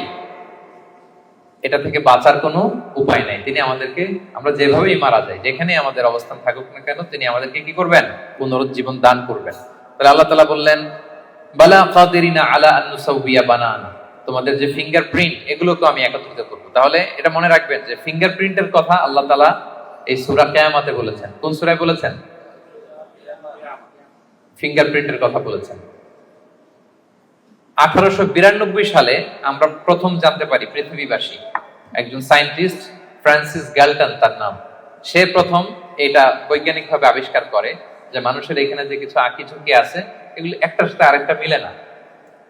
এটা থেকে বাঁচার কোনো উপায় নাই। তিনি আমাদেরকে, আমরা যেভাবেই মারা যাই, যেখানে আমাদের অবস্থান থাকুক না কেন, তিনি আমাদেরকে কি করবেন? পুনরুজ্জীবন দান করবেন। তাহলে আল্লাহ তাআলা বললেন, বালা কাদিরিনা আলা আন নুসাউইয়া বানানা, তোমাদের যে ফিঙ্গারপ্রিন্ট এগুলোকে আমি একত্রিত করব। তাহলে এটা মনে রাখবেন যে ফিঙ্গারপ্রিন্টের কথা আল্লাহ তাআলা এই সূরা কিয়ামতে বলেছেন। কোন সূরায় বলেছেন? ফিঙ্গারপ্রিন্টের কথা বলেছেন। 1892 সালে আমরা প্রথম জানতে পারি, পৃথিবীবাসী একজন সায়েন্টিস্ট, ফ্রান্সিস গ্যালটন তার নাম, সে প্রথম এটা বৈজ্ঞানিকভাবে আবিষ্কার করে যে মানুষের এখানে যে কিছু আঁকিঝুঁকি আছে, এগুলো একটার সাথে আরেকটা মিলে না।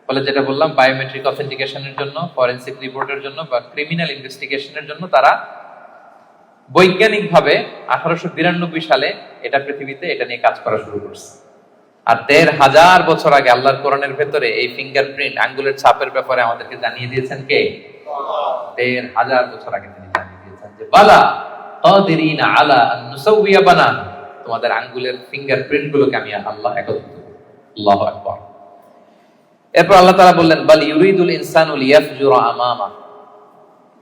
ফলে যেটা বললাম, বায়োমেট্রিক অথেন্টিকেশনের জন্য, ফরেনসিক রিপোর্টের জন্য বা ক্রিমিনাল ইনভেস্টিগেশনের জন্য তারা বৈজ্ঞানিকভাবে 1892 সালে এটা পৃথিবীতে এটা নিয়ে কাজ করা শুরু করছে। আর 1500 বছর আগে আল্লাহর কোরআনের ভেতরে এই ফিঙ্গারপ্রিন্ট, আঙ্গুলের ছাপের ব্যাপারে আমাদেরকে জানিয়ে দিয়েছেন কে? 1500 বছর আগে তিনি জানিয়ে দিয়েছেন যে বালা কাদিরিনা আলা আন নুসাউইয়া বানানা, তোমাদের আঙ্গুলের ফিঙ্গারপ্রিন্ট গুলোকে আমি আল্লাহ একত্রিত করব। আল্লাহু আকবার। এরপর আল্লাহ তাআলা বললেন, বাল ইউরিদুল ইনসানু লিয়াফজুরা আমামা,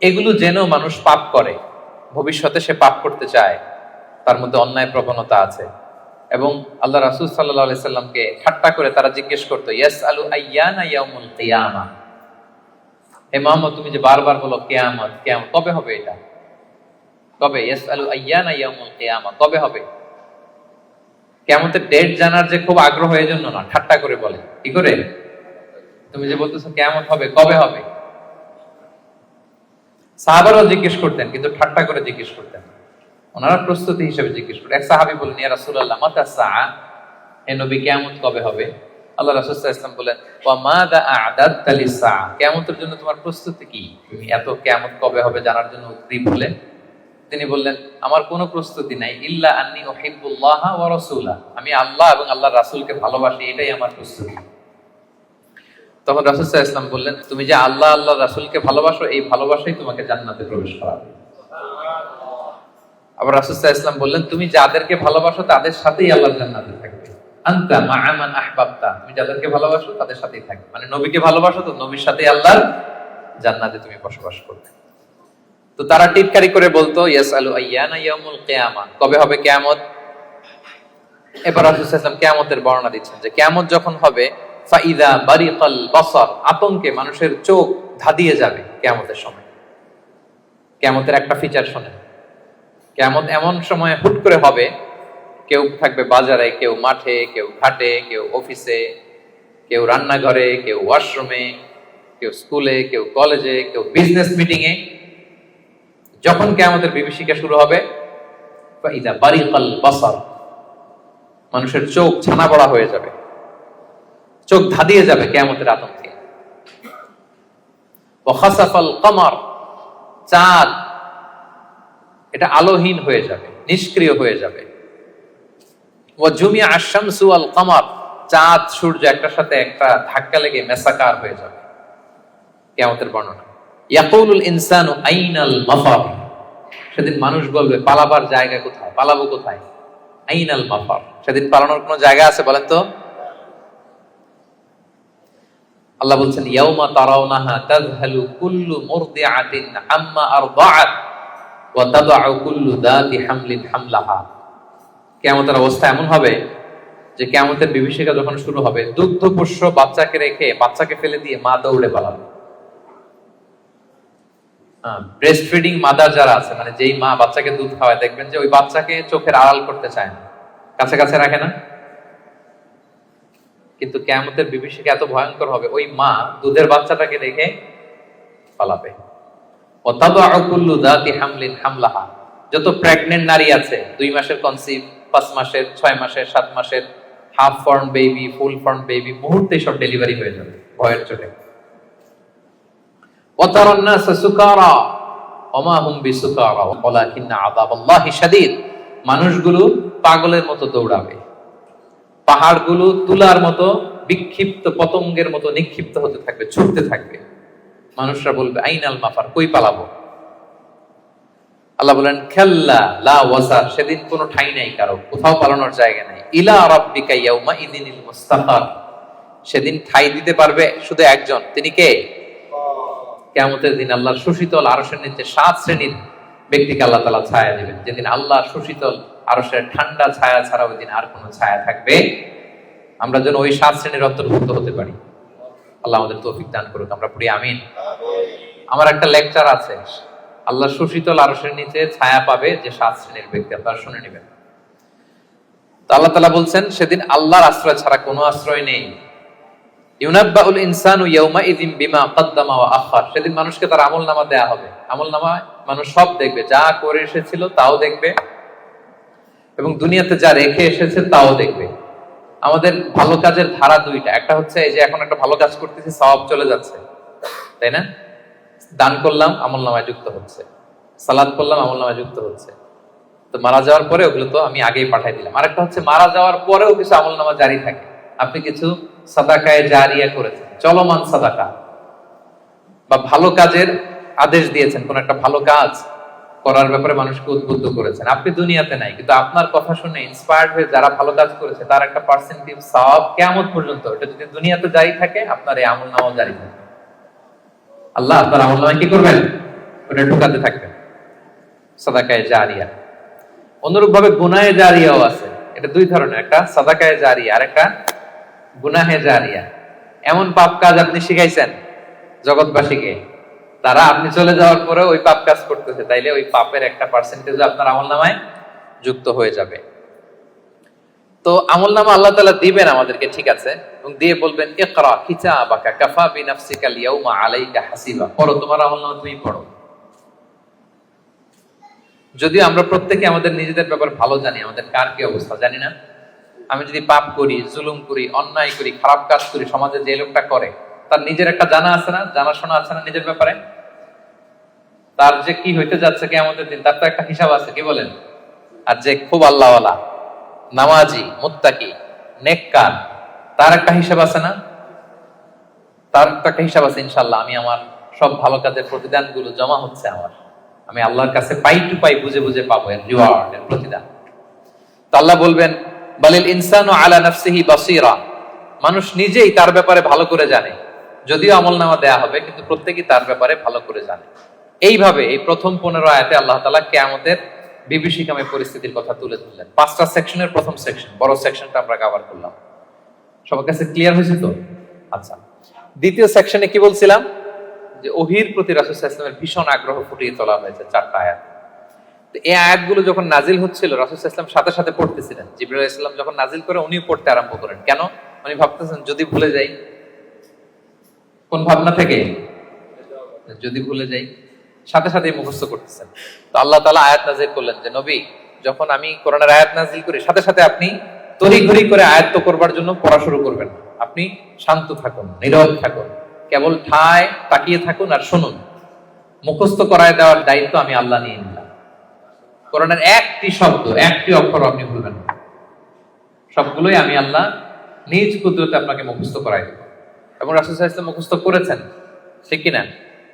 এগুলো যেন মানুষ পাপ করে, ভবিষ্যতে সে পাপ করতে চায়, তার মধ্যে অন্যায় প্রবণতা আছে। এবং আল্লাহ রাসূল সাল্লাল্লাহু আলাইহি সাল্লামকে ঠাট্টা করে তারা জিজ্ঞেস করতো, ইয়াসআলু আইয়ানা ইয়াউমুল কিয়ামা, হে মুহাম্মদ তুমি যে বারবার বলো কিয়ামত কিয়ামত, কবে হবে এটা? কবে? ইয়াসআলু আইয়ানা ইয়াউমুল কিয়ামা, কবে হবে? কিয়ামতের ডেট জানার যে খুব আগ্রহ, এর জন্য না, ঠাট্টা করে বলে। কি করে? তুমি যে বলতেছো কিয়ামত হবে, কবে হবে? সাহাবারাও জিজ্ঞেস করতেন, কিন্তু ঠাট্টা করে জিজ্ঞেস করতেন, ওনারা প্রস্তুতি হিসেবে জিজ্ঞেস করতেন। এক সাহাবী বললেন, ইয়া রাসূলুল্লাহ মাতা সাআ, হে নবী কিয়ামত কবে হবে? আল্লাহ রাসূল সাল্লাল্লাহু আলাইহি ওয়াসাল্লাম বলেন, ওয়া মাদা আ'দাদতা লিস-সাআ, কিয়ামতের জন্য তোমার প্রস্তুতি কি? তুমি এত কিয়ামত কবে হবে জানার জন্য উদ্গ্রীব হলে? তিনি বললেন, আমার কোনো প্রস্তুতি নাই, ইল্লা আন্নী উহিব্বুল্লাহ ওয়া রাসূলা, আমি আল্লাহ এবং আল্লাহর রাসূলকে ভালোবাসি, এটাই আমার প্রস্তুতি। তখন রাসূল সাল্লাল্লাহু আলাইহি ওয়াসাল্লাম বললেন, তুমি যে আল্লাহ আল্লাহর রাসূলকে ভালোবাসো, এই ভালোবাসাই তোমাকে জান্নাতে প্রবেশ করাবে। আবার রাসূল সাল্লাল্লাহু আলাইহি ওয়াসাল্লাম বললেন, তুমি যাদেরকে ভালোবাসো তাদের সাথেই আল্লাহ জান্নাতে থাকবে। আনতা মা'a মান আহবাবতা, তুমি যাদেরকে ভালোবাসো তাদের সাথেই থাকবে, মানে নবীকে ভালোবাসো তো নবীর সাথেই আল্লাহর জান্নাতে তুমি বসবাস করবে। তো তারা টিটকারি করে বলতো ইয়াসআলু আইয়ানা ইয়াউমুল কিয়ামা, কবে হবে কিয়ামত। এবার রাসূল সাল্লাল্লাহু আলাইহি ওয়াসাল্লাম কিয়ামতের বর্ণনা দিচ্ছেন যে কিয়ামত যখন হবে ফাইদা বারিকাল বাসার, আতঙ্কে মানুষের চোখ ধাঁধিয়ে যাবে কিয়ামতের সময়। কিয়ামতের একটা ফিচার শোনেন, কিয়ামত এমন সময় হুট করে হবে, কেউ থাকবে বাজারে, কেউ মাঠে, কেউ ঘাটে, কেউ অফিসে, কেউ রান্নাঘরে, কেউ ওয়াশরুমে, কেউ স্কুলে, কেউ কলেজে, কেউ বিজনেস মিটিং এ। যখন কিয়ামতের বিভীষিকা শুরু হবে ফাইদা বারিকাল বাসার, মানুষের চোখ ছানা বড়া হয়ে যাবে, চোখ ধাঁধিয়ে যাবে কিয়ামতের আতঙ্কে। ওয়া খাসাফাল কমার, চাঁদ এটা আলোহীন হয়ে যাবে, নিষ্ক্রিয় হয়ে যাবে। ওয়া জুমিয়া আশ-শামসু ওয়াল কমার, চাঁদ সূর্য একটার সাথে একটা ধাক্কা লেগে মেসাকার হয়ে যাবে। কিয়ামতের বর্ণনা। ইয়াকুলুল ইনসানু আইনাল মাফার, সেদিন মানুষ বলবে পালাবার জায়গা কোথায়, পালাবো কোথায়। আইনাল মাফার, সেদিন পালানোর কোনো জায়গা আছে বলেন তো? আল্লাহ বলছেন ইয়াউমা তারাউনাহা তাযহালু কুল্লু মুরদিআতিন আম্মা আরদাআত ওয়া তাদউ কুল্লু যাতি হামলিন হামলাহা। কিয়ামতের অবস্থা এমন হবে যে কিয়ামতের বিভীষিকা যখন শুরু হবে, দুগ্ধপোষ্য বাচ্চাকে রেখে, বাচ্চাকে ফেলে দিয়ে মা দৌড়ে পালাবে। ব্রেস্ট ফিডিং মাদার যারা আছে, মানে যেই মা বাচ্চাকে দুধ খাওয়ায়, দেখবেন যে ওই বাচ্চাকে চোখের আড়াল করতে চায় না, কাছে কাছে রাখে না। কিন্তু কিয়ামতের বিভীষিকা এত ভয়ঙ্কর হবে, ওই মা দুধের বাচ্চাটাকে রেখে পালাবে। ওয়া তাদউ কুল্লু যাতি হামলিন হামলাহা, যত প্রেগন্যান্ট নারী আছে, 2 মাসের কনসিভ, 5 মাসের, 6 মাসের, 7 মাসের, half form baby, full form baby, মুহূর্তেই সব ডেলিভারি হয়ে যাবে ভয়ের চোটে। ওয়া তারান নাসা সুকারা ওয়া মা হুম বিসুকারা ওয়ালাকিন্না আযাবাল্লাহি শাদীদ, মানুষগুলো পাগলের মতো দৌড়াবে, পাহাড়গুলো তুলার মতো বিক্ষিপ্ত পতঙ্গের মতো নিক্ষিপ্ত হতে থাকবে, ছুটতে থাকবে। মানুষরা বলবে আইনাল মাফার, কই পালাবো। আল্লাহ বলেন খাল্লা লা ওয়াজার, সেদিন কোনো ঠাঁই নাই কারো, কোথাও পালানোর জায়গা নাই। ইলা রাব্বিকা ইয়াউমা ইযিনিল মুস্তাকার, সেদিন ঠাঁই দিতে পারবে শুধু একজন, তিনি কে? কিয়ামতের দিন আল্লাহর সুশীতল আরশের নিচে 7 শ্রেণীর ব্যক্তিকে আল্লাহ তাআলা ছায়া দিবেন। যেদিন আল্লাহর সুশীতল আরশের ঠান্ডা ছায়া ছাড়া ওই দিন আর কোনো ছায়া থাকবে। আমরা যেন ওই 7 শ্রেণীর অন্তর্ভুক্ত হতে পারি। আল্লাহ আমাদের তৌফিক দান করুক, আমরা পড়ি আমিন। আমার একটা লেকচার আছে, আল্লাহর সুশীতল আরশের নিচে ছায়া পাবে যে 7 শ্রেণীর ব্যক্তি, আপনারা শুনে নেবেন। তো আল্লাহ তাআলা বলছেন সেদিন আল্লাহর আশ্রয় ছাড়া কোনো আশ্রয় নেই। ইউনাব্বাউল ইনসানু ইয়াউমাইযিন বিমা কদ্দামা ওয়া আখার, সেদিন মানুষকে তার আমলনামা দেয়া হবে। আমলনামায় মানুষ সব দেখবে, যা করে এসেছিল তাও দেখবে, এবং দুনিয়াতে যা রেখে এসেছে তাও দেখবে। আমাদের ভালো কাজের ধারা দুইটা, একটা হচ্ছে এই যে এখন একটা ভালো কাজ করতেছি, সওয়াব চলে যাচ্ছে, তাই না? দান করলাম, আমলনামায় যুক্ত হচ্ছে, সালাত করলাম, আমলনামায় যুক্ত হচ্ছে। তো মারা যাওয়ার পরে ওগুলো তো আমি আগেই পাঠাই দিলাম। আরেকটা হচ্ছে মারা যাওয়ার পরেও কিছু আমলনামা জারি থাকে। আপনি কিছু সাদাকায়ে জারিয়া করেছেন, চলমান সাদাকা, বা ভালো কাজের আদেশ দিয়েছেন, কোন একটা ভালো কাজ করার ব্যাপারে মানুষকে উদ্বুদ্ধ করেছেন। আপনি দুনিয়াতে নাই, কিন্তু আপনার কথা শুনে ইন্সপায়ার্ড হয়ে যারা ভালো কাজ করেছে তার একটা পার্সেন্টেজ সওয়াব কিয়ামত পর্যন্ত, এটা যদি দুনিয়াতে জারি থাকে, আপনার এই আমলনামাও জারি থাকে। আল্লাহ আপনার আমলনামায় কি করবেন? ওটা ঢুকাতে থাকবেন, সাদাকায়ে জারিয়া। অনুরূপ ভাবে গুনাহে জারিয়াও আছে, এটা 2 ধরনের, একটা সাদাকায়ে জারিয়া আর একটা গুনাহে জারিয়া। এমন পাপ কাজ আপনি শিখাইছেন জগৎবাসীকে, তারা আপনি চলে যাওয়ার পরে ওই পাপ কাজ করতেছে, তাইলে ওই পাপের একটা পার্সেন্টেজ আপনার আমলনামায় যুক্ত হয়ে যাবে। তো আমলনামা আল্লাহ তাআলা দিবেন আমাদেরকে, ঠিক আছে, এবং দিয়ে বলবেন ইকরা কিতাবাকা কাফা বিনাফসিকা আল-ইয়াউমা আলাইকা হাসিবা, পড়ো তোমার আমলনামা তুমি পড়ো। যদিও আমরা প্রত্যেকে আমাদের নিজেদের ব্যাপারে ভালো জানি, আমাদের কার কি অবস্থা জানি না। আমি যদি পাপ করি, জুলুম করি, অন্যায় করি, খারাপ কাজ করি, সমাজে যে লোকটা করে তার নিজের একটা জানা আছে না, জানাশোনা আছে না নিজের ব্যাপারে, তার যে কি হইতে যাচ্ছে কিয়ামতের দিন, তার তো একটা হিসাব আছে, কি বলেন? আর যে খুব আল্লাহওয়ালা, নামাজি, মুত্তাকি, নেককার, তার একটা হিসাব আছে না? তার তো একটা হিসাব আছে, ইনশাআল্লাহ আমি আমার সব ভালো কাজের প্রতিদানগুলো জমা হচ্ছে আমার, আমি আল্লাহর কাছে পাই টু পাই, বুঝে বুঝে পাবো এর রিওয়ার্ড, এর প্রতিদান। তো আল্লাহ বলবেন বালিল ইনসানু আলা নাফসিহি বাসীরা, মানুষ নিজেই তার ব্যাপারে ভালো করে জানে। যদিও আমলনামা দেয়া হবে, কিন্তু প্রত্যেকেই তার ব্যাপারে ভালো করে জানে। এইভাবে এই প্রথম 15 আয়াতে আল্লাহ তাআলা কিয়ামতের বিভীষিকাময় পরিস্থিতির কথা তুলে ধরলেন। 5টা সেকশনের প্রথম সেকশন, বড় সেকশনটা আমরা কভার করলাম। সবার কাছে ক্লিয়ার হয়েছে তো? আচ্ছা, দ্বিতীয় সেকশনে কি বলছিলাম? যে ওহীর প্রতি রাসূল সাল্লাল্লাহু আলাইহি ওয়াসাল্লামের ভীষণ আগ্রহ ফুটিয়ে তোলা হয়েছে 4টা আয়াত। তো এই আয়াতগুলো যখন নাজিল হচ্ছিল, রাসূল সাল্লাল্লাহু আলাইহি ওয়াসাল্লাম সাথে সাথে পড়তেছিলেন। জিবরাইল আলাইহিস সালাম যখন নাজিল করে উনিও পড়তে আরম্ভ করেন। কেন? উনি ভাবতেছেন যদি ভুলে যাই। কোন ভাবনা থেকে? যদি ভুলে যাই, সাথে সাথে মুখস্থ করতেছেন। তো আল্লাহ তাআলা আয়াত নাযিল করলেন যে নবী, যখন আমি কোরআনের আয়াত নাযিল করি সাথে সাথে আপনি তড়িঘড়ি করে আয়াত্ত করবার জন্য পড়া শুরু করবেন। আপনি শান্ত থাকুন, নীরব থাকুন, কেবল ঠায় তাকিয়ে থাকুন আর শুনুন। মুখস্থ করায় দেওয়ার দায়িত্ব আমি আল্লাহ নিয়ে নিলাম। কোরআনের একটি শব্দ, একটি অক্ষর আপনি ভুলবেন না। সবগুলোই আমি আল্লাহ নিজ কুদরতে আপনাকে মুখস্থ করাই দেব। এবং রাসূল সাল্লাল্লাহু আলাইহি ওয়াসাল্লাম মুখস্থ করেছেন, ঠিক কিনা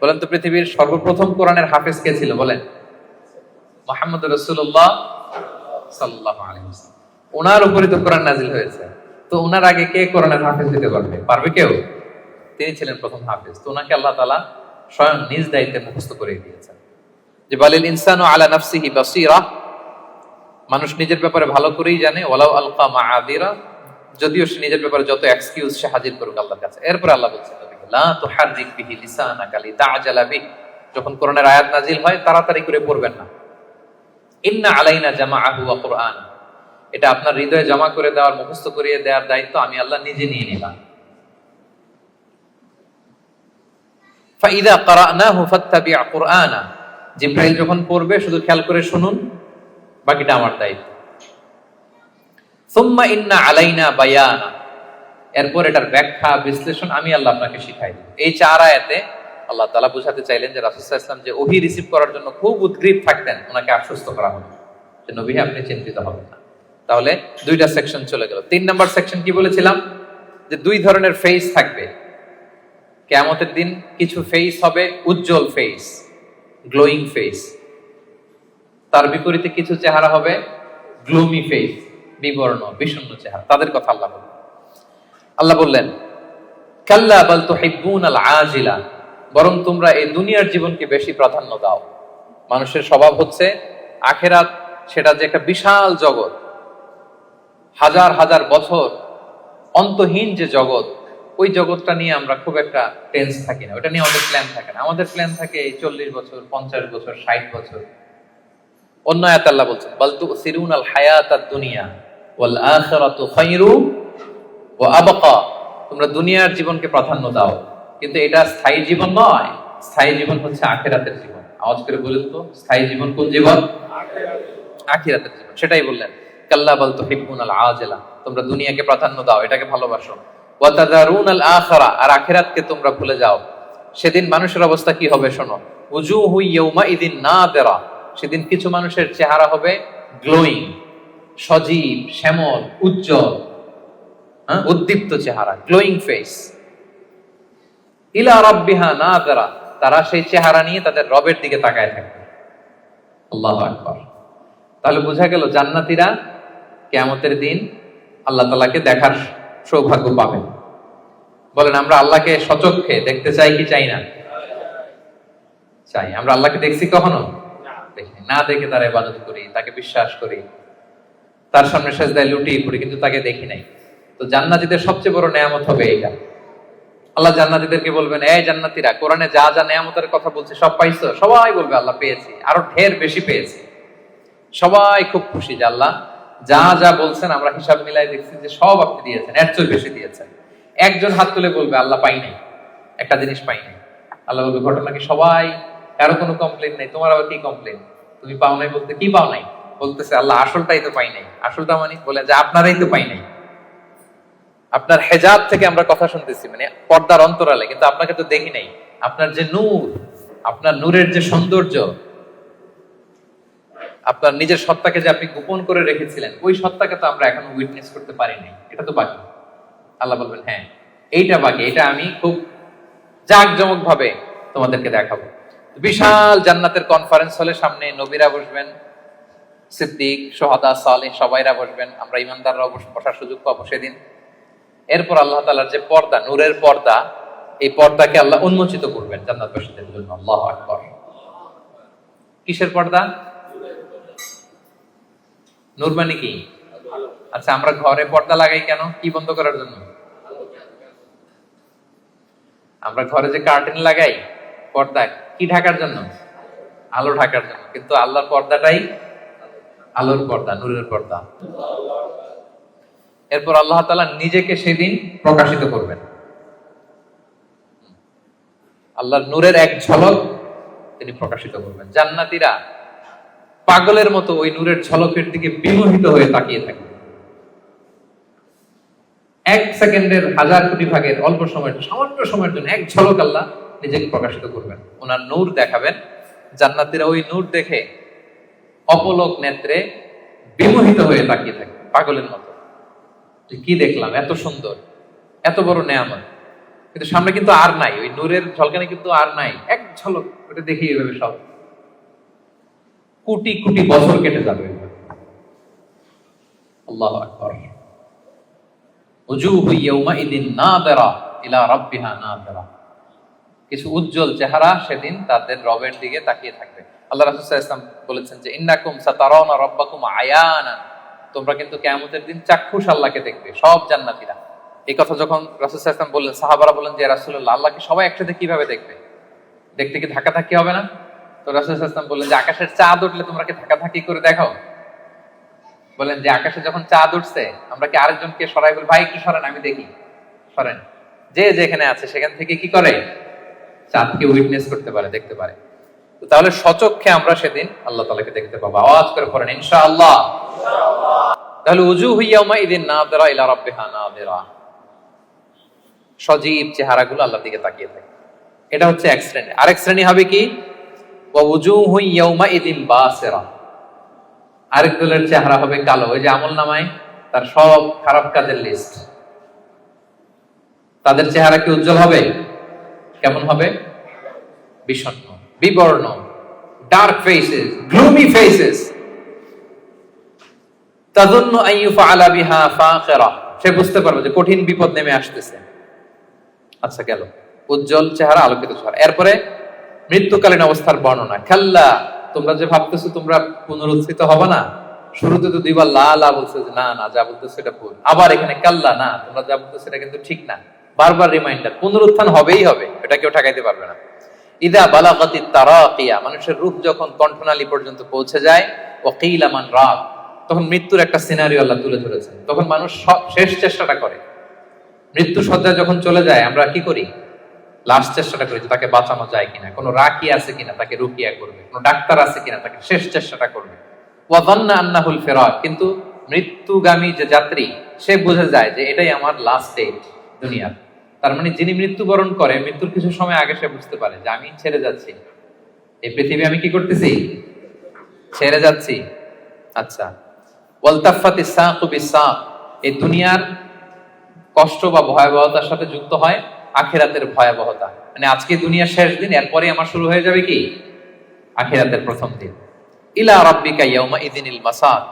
বলেন তো? পৃথিবীর সর্বপ্রথম কোরআনের হাফেজ কে ছিল বলেন? মুহাম্মদ রাসূলুল্লাহ সাল্লাল্লাহু আলাইহি ওয়াসাল্লাম। ওনার উপরে তো কোরআন নাজিল হয়েছে। তো ওনার আগে কে কোরআনের হাফেজ দিতে পারবে? পারবে কেউ? তিনি ছিলেন প্রথম হাফেজ। তো ওনাকে আল্লাহ তাআলা স্বয়ং নিজ দায়িত্বে মুখস্থ করে দিয়েছেন। যে বালিল ইনসানু আলা নাফসিহি বাসীরা, মানুষ নিজের ব্যাপারে ভালো করেই জানে। ওয়ালাউ আলকা মাআযিরা, যদিও সে নিজের ব্যাপারে যত এক্সকিউজ সে হাজির করুক আল্লাহর কাছে। এরপর আল্লাহ বলছেন লা তুহাররিক বিহি লিসানাকা লিতা'জালা বিহি, যখন কোরআনের আয়াত নাজিল হয় তাড়াতাড়ি করে পড়বেন না। ইন্না আলাইনা জামাআহু ওয়া কুরআন, এটা আপনার হৃদয়ে জমা করে দেওয়ার, মুখস্থ করিয়ে দেওয়ার দায়িত্ব আমি আল্লাহ নিজে নিয়ে নিলাম। ফাইদা ক্বারানাহু ফাত্তাবি' কুরআনা, জিবরাইল যখন পড়বে শুধু খেয়াল করে শুনুন, বাকিটা আমার দায়িত্ব। সুম্মা ইন্না আলাইনা বায়ানা, এরপর এটার ব্যাখ্যা বিশ্লেষণ আমি আল্লাহ আপনাকে শিখাই দেব। এই 4 আয়াতে আল্লাহ তাআলা বুঝাতে চাইলেন যে রাসূল সাল্লাল্লাহু আলাইহি ওয়াসাল্লাম যে ওহী রিসিভ করার জন্য খুব উদ্গ্রীব থাকতেন, ওনাকে আশ্বস্ত করা হলো যে নবী আপনি চিন্তিত হবেন না। তাহলে 2টা সেকশন চলে গেল। 3 নাম্বার সেকশন কি বলেছিলাম? যে 2 ধরনের ফেস থাকবে কিয়ামতের দিন। কিছু ফেস হবে উজ্জ্বল ফেস, গ্লোয়িং ফেস। তার বিপরীতে কিছু চেহারা হবে গ্লুমি ফেস, বিবর্ণ বিষণ্ণ চেহারা। তাদের কথা আল্লাহ বললেন। আল্লাহ বললেন কাল্লা বাল তুহিব্বুনাল আজিলা, বরং তোমরা এই দুনিয়ার জীবনকে বেশি প্রাধান্য দাও। মানুষের স্বভাব হচ্ছে আখিরাত, সেটা যে একটা বিশাল জগৎ, হাজার হাজার বছর অন্তহীন যে জগৎ, ওই জগৎটা নিয়ে আমরা খুব একটা টেন্স থাকি না, ওটা নিয়ে আমাদের প্ল্যান থাকে না। আমাদের প্ল্যান থাকে 40 বছর, 50 বছর, 60 বছর। অন্য আয়াতে আল্লাহ বলছেন বাল তুসিরুনাল হায়াতাদ দুনিয়া ওয়াল আখিরাতু খায়রু ওয়া আবকা, তোমরা দুনিয়ার জীবনকে প্রাধান্য দাও, কিন্তু এটা স্থায়ী জীবন নয়। স্থায়ী জীবন হচ্ছে আখিরাতের জীবন। আওয়াজ করে বলুন তো, স্থায়ী জীবন কোন জীবন? আখিরাতের জীবন। সেটাই বললেন কাল্লা বাল তুহিব্বুনাল আজিলা, তোমরা দুনিয়াকে প্রাধান্য দাও, এটাকে ভালোবাসো। ওয়া তাযারুনাল আখিরা, আর আখিরাতকে তোমরা ভুলে যাও। সেদিন মানুষের অবস্থা কি হবে শোনো। উজুহু ইয়াউমা ইদিন নাদিরা, সেদিন কিছু মানুষের চেহারা হবে গ্লোয়িং, সজীব, শ্যামল, উজ্জ্বল, উদ্দীপ্ত চেহারা, গ্লোয়িং ফেস। ইলা রাব্বিহা নাযরা, তারা সেই চেহারা নিয়ে তাদের রবের দিকে তাকায় থাকবে। আল্লাহু আকবার। তাহলে বোঝা গেল জান্নাতীরা কিয়ামতের দিন আল্লাহ তাআলাকে দেখার সৌভাগ্য পাবেন। বলেন আমরা আল্লাহকে সচক্ষে দেখতে চাই কি চাই না? চাই। আমরা আল্লাহকে দেখছি কখনো? দেখিনি। না দেখে তার ইবাদত করি, তাকে বিশ্বাস করি, তার সামনে সেজদায় লুটিয়ে পড়ি, কিন্তু তাকে দেখি নাই। তো জান্নাতীদের সবচেয়ে বড় নেয়ামত হবে এইটা। আল্লাহ জান্নাতীদেরকে বলবেন, এই জান্নাতীরা, কোরআনে যা যা নেয়ামতের কথা বলছে সব পাইছো? সবাই বলবে আল্লাহ পেয়েছি, আরো ঢের বেশি পেয়েছি। সবাই খুব খুশি যে আল্লাহ যা যা বলছেন আমরা হিসাব মিলাই দেখছি যে সব আপনি দিয়েছেন, এর চেয়ে বেশি দিয়েছেন। একজন হাত তুলে বলবে আল্লাহ পাই নাই, একটা জিনিস পাই নাই। আল্লাহ বলবে ঘটনা কি সবাই? কারো কোনো কমপ্লেন নেই, তোমার আবার কি কমপ্লেন? তুমি পাও নাই বলতে কি পাও নাই? বলতেছে আল্লাহ আসলটাই তো পাই নাই। আসলটা মানে বলে যে আপনারাই তো পাই নাই। আপনার হেজাব থেকে আমরা কথা শুনতেছি, মানে পর্দার অন্তরালে, কিন্তু আপনাকে তো দেখি নাই। আপনার যে নূর, আপনার নূরের যে সৌন্দর্য, আপনার নিজের সত্তাকে যে আপনি গোপন করে রেখেছিলেন, ওই সত্তাকে তো আমরা এখনো উইটনেস করতে পারি নাই। এটা তো বাকি। আল্লাহ বলবেন হ্যাঁ এইটা বাকি, এটা আমি খুব জাঁকজমক ভাবে তোমাদেরকে দেখাবো। বিশাল জান্নাতের কনফারেন্স হলে সামনে নবীরা বসবেন, সিদ্দিক, শুহাদা, সালেহ সবাইরা বসবেন, আমরা ইমানদাররাও বসার সুযোগ পাবো সেদিন। এরপর আল্লাহ তাআলার যে পর্দা, নূরের পর্দা, এই পর্দাকে আল্লাহ উন্মোচিত করবেন জান্নাতবাসীদের জন্য। আল্লাহু আকবার। কিসের পর্দা? নূর মানে কি? আচ্ছা, আমরা ঘরে পর্দা লাগাই কেন? কি বন্ধ করার জন্য? আমরা ঘরে যে কার্টেন লাগাই পর্দা কি ঢাকার জন্য? আলো ঢাকার জন্য। কিন্তু আল্লাহর পর্দাটাই আলোর পর্দা, নূরের পর্দা। এরপর আল্লাহ তাআলা নিজেকে সেদিন প্রকাশিত করবেন। আল্লাহর নূরের এক ঝলক তিনি প্রকাশিত করবেন। জান্নাতীরা পাগলের মতো ওই নূরের ঝলকের দিকে বিমোহিত হয়ে তাকিয়ে থাকবে। এক সেকেন্ডের হাজার কোটি ভাগের অল্প সময়ের সামান্য সময়ের জন্য এক ঝলক আল্লাহ নিজেকে প্রকাশিত করবেন, ওনার নূর দেখাবেন। জান্নাতীরা ওই নূর দেখে অপলক নেত্রে বিমোহিত হয়ে তাকিয়ে থাকে পাগলের মতো। কি দেখলাম, এত সুন্দর, এত বড় নেয়ামত, কিন্তু সামনে কিন্তু আর নাই, ওই নূরের ঝলকানি কিন্তু আর নাই। এক ঝলক ওটা দেখি এভাবে সব কোটি কোটি বছর কেটে যাবে। আল্লাহু আকবার। উজুহু ইয়াউমাইদিন নাযিরা ইলা রাব্বিহা নাযিরা। কিছু উজ্জ্বল চেহারা সেদিন তাদের রবের দিকে তাকিয়ে থাকবে। আল্লাহ রাসূল সাল্লাল্লাহু আলাইহি ওয়াসাল্লাম বলেছেন যে ইন্নাকুম সাতারাউনা রাব্বাকুম আয়ানা, তোমরা কিন্তু কিয়ামতের দিন চাক্ষুষ আল্লাহকে দেখবে, সব জান্নাতীরা। এই কথা যখন রাসূল সাল্লাল্লাহু আলাইহি ওয়াসাল্লাম বললেন, সাহাবারা বললেন যে রাসূলুল্লাহ, আল্লাহকে সবাই একসাথে কিভাবে দেখবে? দেখতে কি ধাক্কাধাক্কি হবে না? তো রাসূল সাল্লাল্লাহু আলাইহি ওয়াসাল্লাম বললেন যে আকাশের চাঁদ উঠলে তোমরা কি ধাক্কাধাক্কি করে দেখো? বলেন যে আকাশে যখন চাঁদ উঠছে আমরা কি আরেকজনকে সরাই বলি, ভাই একটু সরেন আমি দেখি? সরেন। যে যেখানে আছে সেখান থেকে কি করে? চাঁদকে উইটনেস করতে পারে, দেখতে পারে। তাহলে সচক্ষে আমরা সেদিন আল্লাহ তাআলাকে দেখতে পাবো। আওয়াজ করে পড়েন ইনশাআল্লাহ। তাহলে উজুহু ইয়াউমাইদিন নাযিরা ইলা রাব্বিহা নাযিরা, সজীব চেহারাগুলো আল্লাহর দিকে তাকিয়ে থাকে। এটা হচ্ছে এক শ্রেণী। আরেক শ্রেণী হবে কি? ওয়া উজুহু ইয়াউমাইদিন বাসিরা, আরেক দলের চেহারা হবে কালো। ওই যে আমলনামায় তার সব খারাপ কাজের লিস্ট, তাদের চেহারা কি উজ্জ্বল হবে? কেমন হবে? বিষণ্ণ, বিবর্ণ, ডার্ক ফেসেস, গ্লুমি ফেসেস। তাযুন্নু আন ইউফআলা বিহা ফাকিরা, সে বুঝতে পারবে যে কঠিন বিপদ নেমে আসতেছে। আচ্ছা গেল উজ্জ্বল চেহারা, আলোকিত চেহারা। এরপরে মৃত্যুকালীন অবস্থার বর্ণনা। খাল্লা, তোমরা যে ভাবতেছো তোমরা পুনরুত্থিত হবে না, শুরুতে তো দুইবার লা লা বলছো যে না না যা বলতেছো এটা ভুল, আবার এখানে কাল্লা না তোমরা যা বলতেছো এটা কিন্তু ঠিক না, বারবার রিমাইন্ডার, পুনরুত্থান হবেই হবে, এটা কেউ ঠেকাইতে পারবে না। ইদা বালাগাতিত তারাকিয়া, মানুষের রূহ যখন কণ্ঠনালী পর্যন্ত পৌঁছে যায়, ওয়াকিলা মান রাক, তখন মৃত্যুর একটা সিনারিও আল্লাহ তুলে ধরেছেন। তখন মানুষ শেষ চেষ্টাটা করে। মৃত্যু সজ্জায় যখন চলে যায় আমরা কি করি? লাস্ট চেষ্টাটা করি যে তাকে বাঁচানো যায় কিনা, কোনো রাকি আছে কিনা তাকে রুকিয়া করবে, কোনো ডাক্তার আছে কিনা তাকে শেষ চেষ্টাটা করবে। ওয়া যান্না আন্নাহুল ফিরাক, কিন্তু মৃত্যুগামী যে যাত্রী সে বুঝে যায় যে এটাই আমার লাস্ট ডেট দুনিয়ার। তার মানে যিনি মৃত্যুবরণ করে মৃত্যুর কিছু সময় আগে সে বুঝতে পারে যে আমি ছেড়ে যাচ্ছি এই পৃথিবী, আমি কি করতেছি? ছেড়ে যাচ্ছি। আচ্ছা, ওয়ালতাফাতিস সাকু বিসাক, এই দুনিয়ার কষ্ট বা ভয়াবহতার সাথে যুক্ত হয় আখিরাতের ভয়াবহতা। মানে আজকে দুনিয়ার শেষ দিন, এরপরে আমার শুরু হয়ে যাবে কি? আখিরাতের প্রথম দিন। ইলা রাব্বিকা ইয়াউমাইযিনিল মাসাক,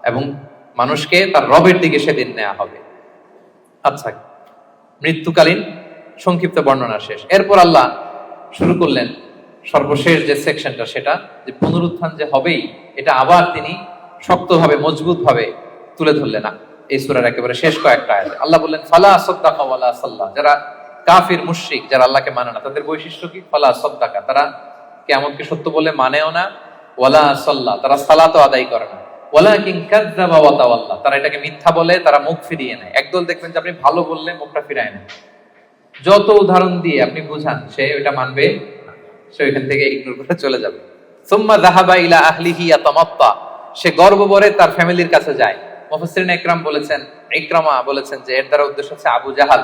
এবং মানুষকে তার রবের দিকে সেদিন নেওয়া হবে। আচ্ছা, মৃত্যুকালীন সংক্ষিপ্ত বর্ণনা শেষ। এরপর আল্লাহ শুরু করলেন সর্বশেষ যে সেকশনটা, সেটা যে পুনরুত্থান যে হবেই, এটা আবার তিনি শক্তভাবে মজবুতভাবে তুলে ধরলেন না এই সূরার একেবারে শেষ কয়েকটা আয়াতে। আল্লাহ বললেন ফালা সাদ্দাকা ওয়ালা সাল্লা, যারা কাফির মুশরিক, যারা আল্লাহকে মানে না, তাদের বৈশিষ্ট্য কি? ফালা সাদ্দাকা, তারা কিয়ামতকে সত্য বলে মানেও না, ওয়ালা সাল্লা, তারা সালাতও আদায় করে না, ওয়ালাকিন কাযযাবা ওয়া তাওয়াল্লা, তারা এটাকে মিথ্যা বলে, তারা মুখ ফিরিয়ে নেয়। একদল দেখবেন যে আপনি ভালো বললে মুখটা ফিরায় নেয়, যত উদাহরণ দিয়ে আপনি বুঝান সে ওটা মানবে, সে ওইখান থেকে ইগনোর করে চলে যাবে। সুম্মা যাহাবা ইলা আহলিহি ইয়াতামাত্তা, সে গর্বভরে তার ফ্যামিলির কাছে যায়। মুফাসসিরিন ইকরাম বলেছেন, ইকরামা বলেছেন যে এর দ্বারা উদ্দেশ্য হচ্ছে আবু জাহাল।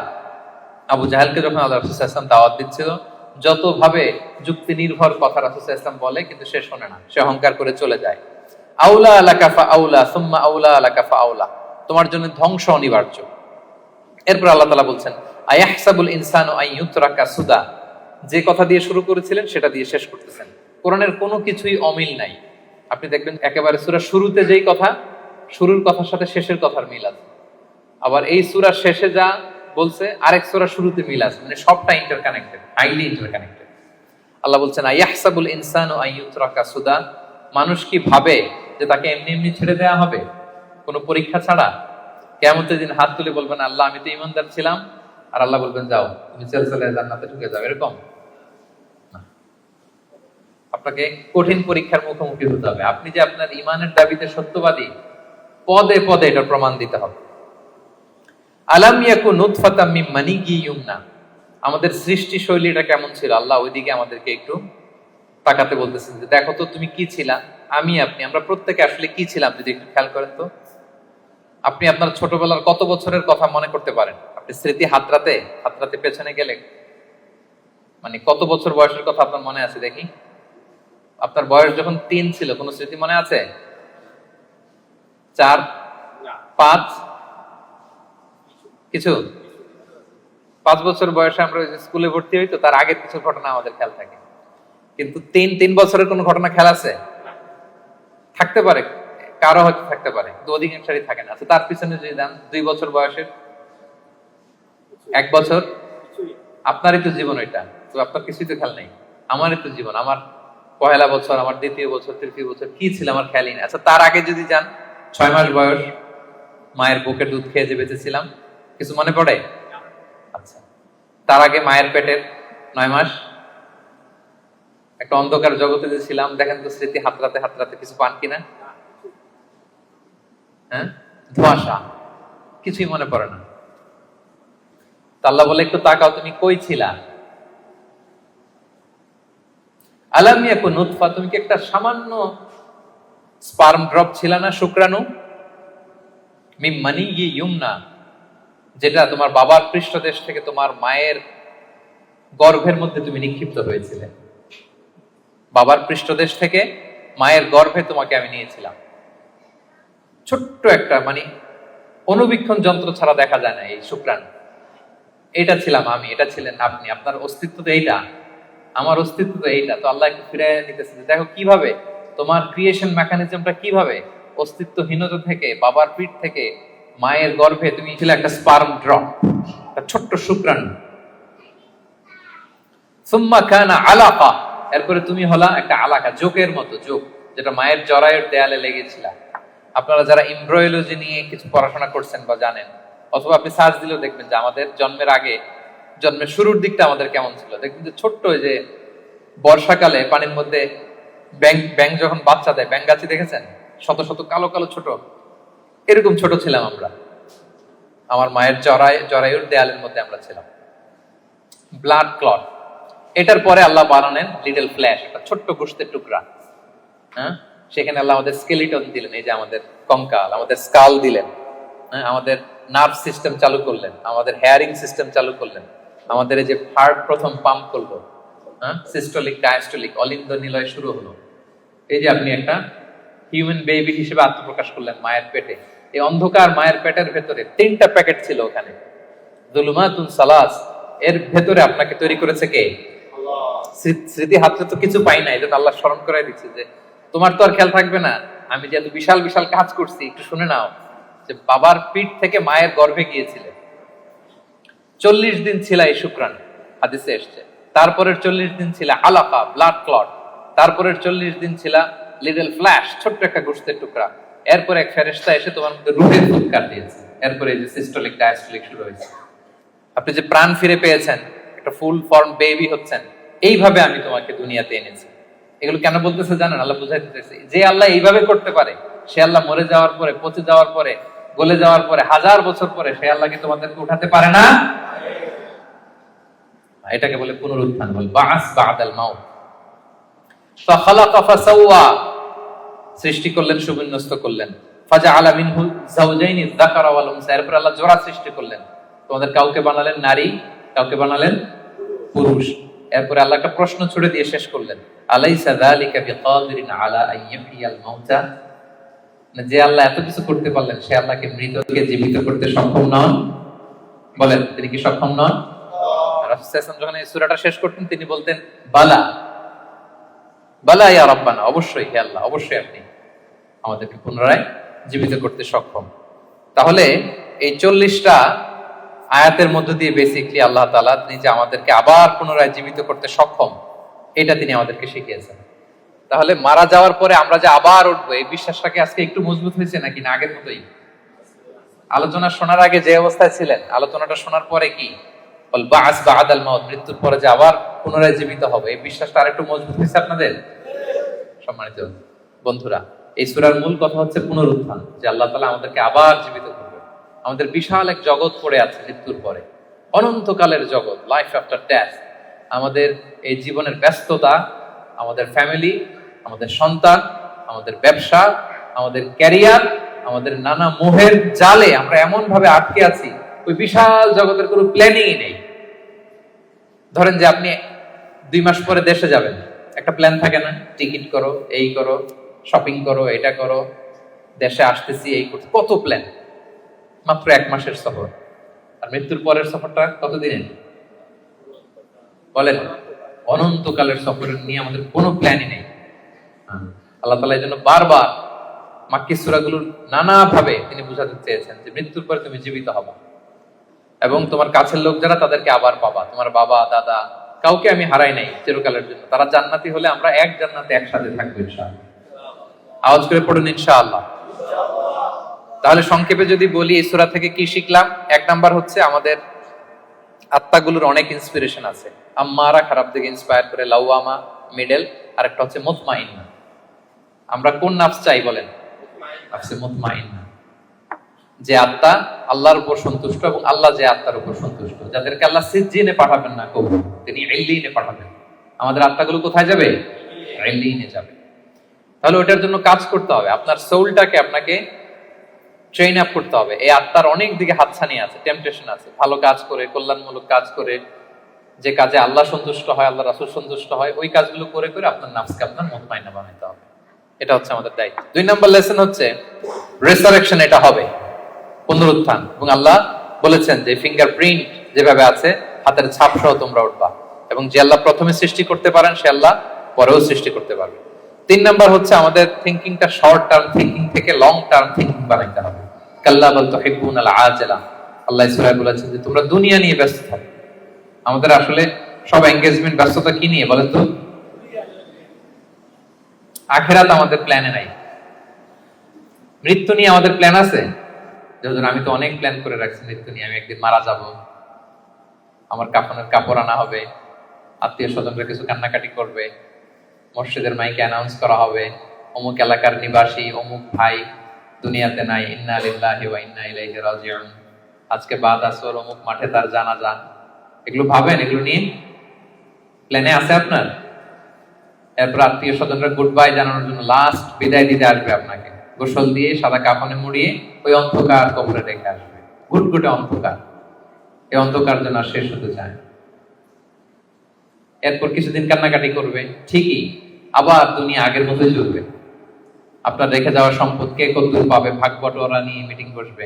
আবু জাহালকে যখন আল্লাহ রাসূল সাল্লাল্লাহু আলাইহি ওয়াসাল্লাম দাওয়াত দিচ্ছিল, যতভাবে যুক্তি নির্ভর কথা রাসূল সাল্লাল্লাহু আলাইহি ওয়াসাল্লাম বলে, কিন্তু সে শোনে না, সে অহংকার করে চলে যায়। আউলা লাকা ফাআউলা সুম্মা আউলা লাকা ফাআউলা, তোমার জন্য ধ্বংস অনিবার্য। এরপর আল্লাহ তাআলা বলছেন আয়াহসাবুল ইনসানু আন ইউতরাকা সুদা, যে কথা দিয়ে শুরু করেছিলেন সেটা দিয়ে শেষ করতেছেন। কোরআনের কোনো কিছুই অমিল নাই। আপনি দেখবেন একেবারে সূরার শুরুতে যেই কথা, শুরুর কথার সাথে শেষের কথার মিল আছে, আবার এই সূরার শেষে যা বলছে আরেক সূরার শুরুতে মিল আছে, মানে সবটা ইন্টারকানেক্টেড, হাইলি ইন্টারকানেক্টেড। আল্লাহ বলছেন আইয়াহসাবুল ইনসানু আইয়ুতরাকা সুদা, মানুষ কি ভাবে যে তাকে এমনি এমনি ছেড়ে দেওয়া হবে কোনো পরীক্ষা ছাড়া? কিয়ামতের দিন হাত তুলে বলবেন আল্লাহ আমি তো ঈমানদার ছিলাম, আর আল্লাহ বলবেন যাও তুমি চলে জান্নাতে ঢুকে যাও, এরকম না। আপনাকে কঠিন পরীক্ষার মুখোমুখি হতে হবে। আপনি যে আপনার ঈমানের দাবিতে সত্যবাদী, পদে পদে এটা প্রমাণ দিতে হবে। আলাম ইয়াকুন নুতফাতাম মিন মানিয়্যিন ইউমনা, আমাদের সৃষ্টি শৈলীটা কেমন ছিল আল্লাহ ওইদিকে আমাদেরকে একটু তাকাতে বলতেছেন যে দেখো তো তুমি কি ছিলা, আমরা প্রত্যেকে আসলে কি ছিলাম যদি একটু খেয়াল করেন তো। আপনি আপনার ছোটবেলার কত বছরের কথা মনে করতে পারেন? আপনি স্মৃতি হাতরাতে হাতরাতে পেছনে গেলে মানে কত বছর বয়সের কথা আপনার মনে আছে দেখি? আপনার বয়স যখন 3 ছিল কোন স্মৃতি মনে আছে? 4, 5 কিছু? 5 বছর বয়সে আমরা স্কুলে ভর্তি হই, তো তার আগের কিছু ঘটনা আমাদের খেয়াল থাকে। কিন্তু 3 বছরের কোন ঘটনা খেয়াল আছে? থাকতে পারে, কারো হয়তো থাকতে পারে, কিন্তু অধিকাংশই থাকে না। আচ্ছা তার পিছনে যদি যান 2 বছর বয়সের, 1 বছর, আপনারই তো জীবন ওইটা, তো আপনার কিছুই তো খেয়াল নেই। আমারই তো জীবন, আমার পহেলা বছর, আমার দ্বিতীয় বছর, তৃতীয় বছর কি ছিল আমার খেয়ালই নেই। আচ্ছা তার আগে যদি যান 6 মাস বয়স, মায়ের বুকের দুধ খেয়ে যে বেঁচেছিলাম, কিছু মনে পড়ে? আচ্ছা তার আগে মায়ের পেটের 9 মাস একটা অন্ধকার জগতে যে ছিলাম, দেখেন তো স্মৃতি হাতরাতে হাতরাতে কিছু পান কিনা? হ্যাঁ, ধোঁয়াশা, কিছুই মনে পড়ে না। আল্লাহ বলে একটু তাকাও তুমি কই ছিলা। আলাম ইয়াকুন নুতফা, তুমি কি একটা সামান্য স্পার্ম ড্রপ ছিল না, শুক্রাণু? মিন মানিয়্যিন ইউমনা, যেটা তোমার বাবার পৃষ্ঠদেশ থেকে তোমার মায়ের গর্ভের মধ্যে তুমি নিক্ষিপ্ত হয়েছিলে। বাবার পৃষ্ঠদেশ থেকে মায়ের গর্ভে তোমাকে আমি নিয়েছিলাম। ছোট্ট একটা মানে অনুবীক্ষণ যন্ত্র ছাড়া দেখা যায় না এই শুক্রাণু। এটা ছিলাম আমি, এটা ছিলেন আপনি, আপনার অস্তিত্ব তো এইটা, আমার অস্তিত্ব তো এইটা। তো আল্লাহ একটু ফিরে নিতেছে, দেখো কিভাবে তোমার ক্রিয়েশন মেকানিজমটা, কিভাবে অস্তিত্বহীনতা থেকে বাবার পিঠ থেকে মায়ের গর্ভে তুমি ছিল একটা স্পার্ম ড্রপ, একটা ছোট্ট শুক্রাণু। সুম্মা কানা আলাকা, এরপরে তুমি হলা একটা আলাকা, জোকের মতো, জোক যেটা মায়ের জরায়ুর দেয়ালে লেগেছিল। আপনারা যারা এমব্রয়োলজি নিয়ে কিছু পড়াশোনা করছেন বা জানেন, অথবা আপনি সার্চ দিলেও দেখবেন যে আমাদের জন্মের আগে, জন্মের শুরুর দিকটা আমাদের কেমন ছিল। দেখবেন যে ছোট্ট যে বর্ষাকালে পানির মধ্যে ব্যাং যখন বাচ্চা দেয়, ব্যাঙ্গাচি দেখেছেন? শত শত কালো কালো ছোট, এরকম ছোট ছিলাম আমরা। আমার মায়ের জরায়ুর দেয়ালের মধ্যে আমরা ছিলাম। ব্লাড ক্লট, এটার পরে আল্লাহ বানালেন লিটল ফ্ল্যাশ, একটা ছোট্ট গোশতের টুকরা। হ্যাঁ, সেখানে আল্লাহ আমাদের স্কেলিটন দিলেন, এই যে আমাদের কঙ্কাল, আমাদের স্কাল দিলেন। হ্যাঁ, আমাদের নার্ভ সিস্টেম চালু করলেন, আমাদের হেয়ারিং সিস্টেম চালু করলেন, আমাদের এই যে হার্ট প্রথম পাম্প করলো, হ্যাঁ, সিস্টোলিক ডায়াস্টোলিক অলিন্দ নিলয় শুরু হলো। এই যে আপনি একটা হিউম্যান বেবি হিসেবে আত্মপ্রকাশ করলেন মায়ের পেটে। এই অন্ধকার মায়ের পেটের ভেতরে 3টা প্যাকেট ছিল ওখানে, যুলুমাতুন সালাস, এর ভেতরে আপনাকে তৈরি করেছে কে? স্মৃতি হাতে তো কিছু পাই না, এটা তো আল্লাহ স্মরণ করাই দিচ্ছে যে তোমার তো আর খেয়াল থাকবে না, আমি যে এত বিশাল বিশাল কাজ করছি, একটু শুনে নাও। যে বাবার পিঠ থেকে মায়ের গর্ভে গিয়েছিলে, 40 দিন ছিল এই শুক্রাণু, হাদিসে এসছে। তারপরের 40 দিন ছিল আলাকা, ব্লাড ক্লট। তারপরের 40 দিন ছিল লিটল ফ্ল্যাশ, ছোট্ট একটা গোশতের টুকরা। এরপর এক ফেরেশতা এসে তোমার মধ্যে রুহের ফুৎকার দিয়েছে। এরপরে এই যে সিস্টোলিক ডায়াস্টোলিক শুরু হয়েছে। আপনি যে প্রাণ ফিরে পেয়েছেন, একটা ফুল ফর্ম বেবি হচ্ছেন, এইভাবে আমি তোমাকে দুনিয়াতে এনেছি। এগুলো কেন বলতেছে জানেন? আল্লাহ বুঝাইতে চাইছে, যে আল্লাহ এইভাবে করতে পারে, সে আল্লাহ মরে যাওয়ার পরে, পচে যাওয়ার পরে, গলে যাওয়ার পরে, 1000 বছর পরে সে আল্লাহকে তোমাদেরকে উঠাতে পারে না? এটাকে বলে পুনরুত্থান, বল বাস বাদাল মাউত। ফাখালাকা ফাসাওয়া, সৃষ্টি করলেন, সুবিন্যস্ত করলেন। ফাজআলা মিনহু যাওজাইনি যাকারা ওয়াল উনসা, এরপর আল্লাহ জোড়া সৃষ্টি করলেন। তোমাদের কাউকে বানালেন নারী, কাউকে বানালেন পুরুষ। এরপরে আল্লাহ একটা প্রশ্ন ছুড়ে দিয়ে শেষ করলেন, আলাইসা যালিকা বিকাদিরিন আলা আইয়ুহিয়াল মাউতা, যে আল্লাহ এত কিছু করতে পারলেন, সে আল্লাহকে মৃতকে জীবিত করতে সক্ষম নন? বলেন, তিনি কি সক্ষম নন? রাসূল সাল্লাল্লাহু আলাইহি ওয়াসাল্লাম যখন এই সূরাটা শেষ করতেন, তিনি বলতেন বালা বালা ইয়া রাব্বানা, অবশ্যই হে আল্লাহ, অবশ্যই আপনি আমাদেরকে পুনরায় জীবিত করতে সক্ষম। তাহলে এই 40টা আয়াতের মধ্য দিয়ে বেসিকলি আল্লাহ তাআলা নিজে আমাদেরকে আবার পুনরায় জীবিত করতে সক্ষম, এটা তিনি আমাদেরকে শিখিয়েছেন। তাহলে মারা যাওয়ার পরে আমরা যে আবার উঠবো, এই বিশ্বাসটাকে আজকে একটু মজবুত হয়েছে নাকি না আগের মতোই? আলোচনা শোনার আগে যে অবস্থায় ছিলেন, আলোচনাটা শোনার পরে কি বল বাস বাদাল মাউত, মৃত্যুর পরে যে আবার পুনরায় জীবিত হবে, এই বিশ্বাসটা আরেকটু মজবুত হয়েছে আপনাদের? সম্মানিত বন্ধুরা, এই সূরার মূল কথা হচ্ছে পুনরুত্থান, যে আল্লাহ তাআলা আমাদেরকে আবার জীবিত করবে। আমাদের বিশাল এক জগৎ পড়ে আছে মৃত্যুর পরে, অনন্তকালের জগৎ, লাইফ আফটার ডেথ। আমাদের এই জীবনের ব্যস্ততা, আমাদের ফ্যামিলি, আমাদের সন্তান, আমাদের ব্যবসা, আমাদের ক্যারিয়ার, আমাদের নানা মোহের জালে আমরা এমন ভাবে আটকে আছি, ওই বিশাল জগতের কোনো প্ল্যানিংই নেই। ধরেন যে আপনি 2 মাস পরে দেশে যাবেন, একটা প্ল্যান থাকে না? টিকিট করো, এই করো, শপিং করো, এটা করো, দেশে আসতেছি, এই করতে, কত প্ল্যান। মাত্র 1 মাসের সফর। আর মৃত্যুর পরের সফরটা কতদিনের বলেন? অনন্তকালের সফরের নিয়ে আমাদের কোনো প্ল্যানই নেই। আল্লাহ তাআলা এই জন্য বারবার মাক্কি সূরাগুলোর নানা ভাবে তিনি বুঝাতে চেয়েছেন যে মৃত্যুর পরে তুমি জীবিত হবা এবং তোমার কাছের লোক যারা তাদেরকে আবার পাবা। তোমার বাবা দাদা কাউকে আমি হারাই নাই চিরকালের জন্য, তারা জান্নাতি হলে আমরা এক জান্নাতে একসাথে থাকবো ইনশাআল্লাহ। আওয়াজ করে পড়ুন ইনশাআল্লাহ। তাহলে সংক্ষেপে যদি বলি এই সূরা থেকে কি শিখলাম? 1 নাম্বার হচ্ছে আমাদের আত্মাগুলোর অনেক ইন্সপিরেশন আছে। আম্মারা খারাপ দিকে ইন্সপায়ার করে, লাওয়ামা মিডল, আর একটা হচ্ছে মুতমাইন্না। আমরা কোন নাফস চাই বলেন? নাফসে মুতমাইন্না, যে আত্মা আল্লাহর উপর সন্তুষ্ট এবং আল্লাহ যে আত্মার উপর সন্তুষ্ট, যাদেরকে আল্লাহ সিজ্জিনে পাঠাবেন না, কবর তিনি ইল্লিনে পাঠাবেন। আমাদের আত্মাগুলো কোথায় যাবে? ইল্লিনে যাবে। তাহলে ওটার জন্য কাজ করতে হবে, আপনার সোলটাকে আপনাকে ট্রেন আপ করতে হবে। এই আত্মার অনেক দিকে হাতছানি আছে, টেম্পটেশন আছে। ভালো কাজ করে, কল্যাণমূলক কাজ করে, যে কাজে আল্লাহ সন্তুষ্ট হয়, আল্লাহ রাসূল সন্তুষ্ট হয়, ওই কাজগুলো করে করে আপনার নাফসকে আপনার মুতমাইন্না বানাইতে হবে। এটা হচ্ছে আমাদের দায়িত্ব। 2 নম্বর লেসন হচ্ছে রেসারেকশন। এটা হবে পুনরুত্থান, এবং আল্লাহ বলেছেন যে ফিঙ্গারপ্রিন্ট যেভাবে আছে, হাতের ছাপ সহ তোমরা উঠবা, এবং যে আল্লাহ প্রথমে সৃষ্টি করতে পারেন সে আল্লাহ পরেও সৃষ্টি করতে পারবে। 3 নাম্বার হচ্ছে আমাদের থিংকিংটা শর্ট টার্ম থিংকিং থেকে লং টার্ম থিংকিং বানাইতে হবে। কাল্লা বাল তুহিব্বুনাল আজিলা, আল্লাহ সূরায় বলেছেন যে তোমরা দুনিয়া নিয়ে ব্যস্ত থাকো। আমাদের আসলে সব এনগেজমেন্ট, ব্যস্ততা কি নিয়ে বলেন তো? আখিরাত আমাদের প্ল্যানে নাই। মৃত্যু নিয়ে আমাদের প্ল্যান আছে? যেমন আমি তো অনেক প্ল্যান করে রাখছি মৃত্যু নিয়ে। আমি একদিন মারা যাব, আমার কাফনের কাপড় আনা হবে, আত্মীয় স্বজনরা কিছু কান্নাকাটি করবে, মসজিদের মাইকে অ্যানাউন্স করা হবে অমুক এলাকার নিবাসী অমুক ভাই দুনিয়াতে নাই, ইন্না লিল্লাহি ওয়া ইন্না ইলাইহি রাজিউন, আজকে বাদ আসর অমুক মাঠে তার জানাজা। এগুলো ভাবেন? এগুলো নিয়ে প্ল্যানে আছে আপনার? এরপর আত্মীয় স্বজনরা গুড বাই জানানোর জন্য লাস্ট বিদায় দিতে আসবে, আপনাকে গোসল দিয়ে সাদা কাফনে মুড়িয়ে ওই অন্ধকার কবরে রেখে আসবে। গুটগুটে অন্ধকার, এই অন্ধকার যেন আর শেষ হতে চায়। এরপর কিছুদিন কান্নাকাটি করবে, ঠিকই আবার দুনিয়া আগের মতোই চলবে। আপনার রেখে যাওয়া সম্পদ কে কতদূর পাবে, ভাগ বটোয়ারা নিয়ে মিটিং বসবে।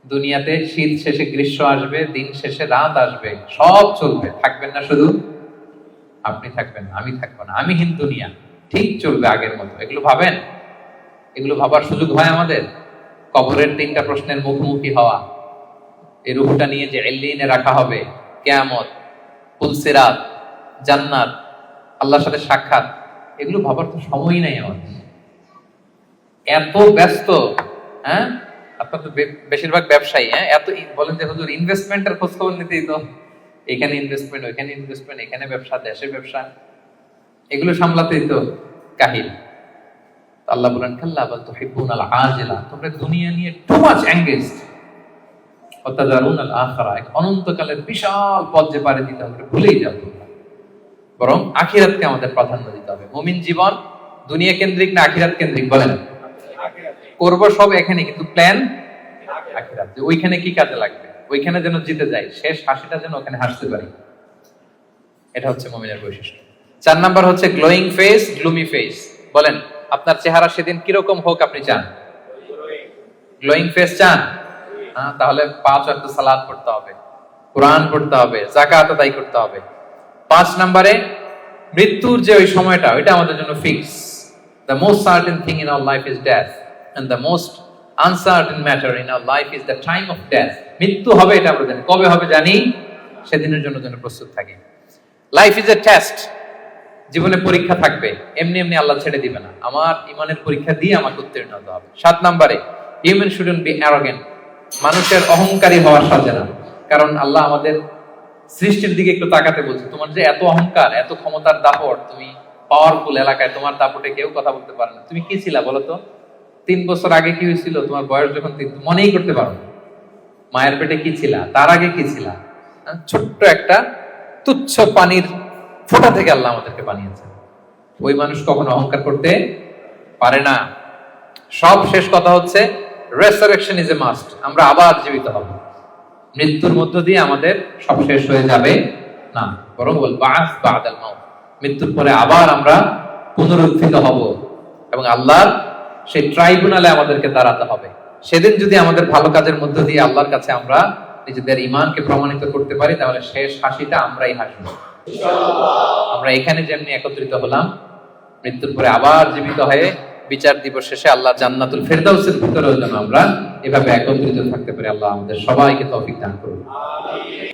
দুনিয়াতে শীত শেষে গ্রীষ্ম আসবে, দিন শেষে রাত আসবে, সব চলবে। থাকবেন না শুধু আপনি, থাকবেন না, আমি থাকবো না, আমি হিন্দু দুনিয়া ঠিক চলবে আগের মতো। এগুলো ভাবেন? এগুলো ভাবার সুযোগ হয় আমাদের? কবরের 3টা প্রশ্নের মুখোমুখি হওয়া, এই রূহটা নিয়ে যে ইল্লিনে রাখা হবে, কিয়ামত, পুলসিরাত, জান্নাত, আল্লাহর সাথে সাক্ষাৎ, এগুলো ভাবার তো সময়ই নাই আমাদের। এত ব্যস্ত, হ্যাঁ? আপনার তো বেশিরভাগ ব্যবসায়ী, হ্যাঁ, এত বলেন যে হুজুর ইনভেস্টমেন্টের খোঁজ খবর নিতেই তো, এখানে ইনভেস্টমেন্ট, ওইখানে ইনভেস্টমেন্ট, এখানে ব্যবসা, দেশে ব্যবসা, এগুলো সামলাতেই তো কাহিল। আল্লাহ বলেন কাল্লা বাল তুহিব্বুনাল আজিলা, তোমরা দুনিয়া নিয়ে টু মাচ এনগেজড, ওয়া তাযারুনাল আখিরা, এক অনন্তকালের বিশাল পথ যে পাড়ি দিতে হবে ভুলেই যাও তোমরা। বরং আখিরাতকে আমাদের প্রাধান্য দিতে হবে। মুমিন জীবন দুনিয়া কেন্দ্রিক না আখিরাত কেন্দ্রিক বলেন? করব সব এখানে, কিন্তু প্ল্যান আখিরাত, যে ওইখানে কি কাজে লাগবে, ওইখানে যেন জিতে যাই, শেষ হাসিটা যেন ওখানে হাসতে পারি। এটা হচ্ছে মুমিনের বৈশিষ্ট্য। 4 নাম্বার হচ্ছে গ্লোয়িং ফেস, গ্লুমি ফেস। বলেন আপনার চেহারা সেদিন কিরকম হোক আপনি চান? গ্লোয়িং ফেস চান? হ্যাঁ, তাহলে 5 ওয়াক্ত সালাত পড়তে হবে, কোরআন পড়তে হবে, যাকাত আদায় করতে হবে। 5 নম্বরে মৃত্যুর যে ওই সময়টা, ওইটা আমাদের জন্য fix. The most certain thing in our life is death, and the most uncertain matter in our life is the time of death. মৃত্যু হবে এটা আমরা জানি, কবে হবে জানি, সেদিনের জন্য যেন প্রস্তুত থাকি। Life is a test. জীবনে পরীক্ষা থাকবে, এমনি এমনি আল্লাহ ছেড়ে দিবে না। আমার ইমানের পরীক্ষা দিয়ে আমাকে উত্তীর্ণ হতে হবে। 7 নম্বরে, হিউম্যান শুডন্ট বি অ্যারোগেন্ট। মানুষের অহংকারী হওয়ার সাজে না। কারণ আল্লাহ আমাদের সৃষ্টির দিকে একটু তাকাতে বলছে, তোমার যে এত অহংকার, এত ক্ষমতার দাপট, তুমি পাওয়ারফুল এলাকায়, তোমার দাপটে কেউ কথা বলতে পারে না। তুমি কি ছিলা বলো তো? 3 বছর আগে কি হয়েছিল? তোমার বয়স যখন 3, মনেই করতে পারো না। মায়ের পেটে কি ছিলা, তার আগে কি ছিলা? ছোট্ট একটা তুচ্ছ পানির ফোঁটা থেকে আল্লাহ আমাদেরকে বানিয়েছেন। ওই মানুষ কখনো অহংকার করতে পারে না। সব শেষ কথা হচ্ছে, রেসারেকশন ইজ এ মাস্ট। আমরা আবার জীবিত হব। মৃত্যুর মধ্য দিয়ে আমাদের সব শেষ হয়ে যাবে না, বরং বল বাস বাদাল মাউত, মৃত্যুর পরে আবার আমরা পুনরুত্থিত হব এবং আল্লাহর সেই ট্রাইব্যুনালে আমাদেরকে দাঁড়াতে হবে। সেদিন যদি আমাদের ভালো কাজের মধ্য দিয়ে আল্লাহর কাছে আমরা নিজেদের ঈমানকে প্রমাণিত করতে পারি, তাহলে শেষ হাসিটা আমরাই হাসবো ইনশাআল্লাহ। আমরা এখানে যেমনি একত্রিত হলাম, মৃত্যুর পরে আবার জীবিত হয়ে বিচার দিবস শেষে আল্লাহ জান্নাতুল ফেরদাউসের ভিতরেও যেন আমরা এভাবে একত্রিত থাকতে পারি। আল্লাহ আমাদের সবাইকে তৌফিক দান করুন।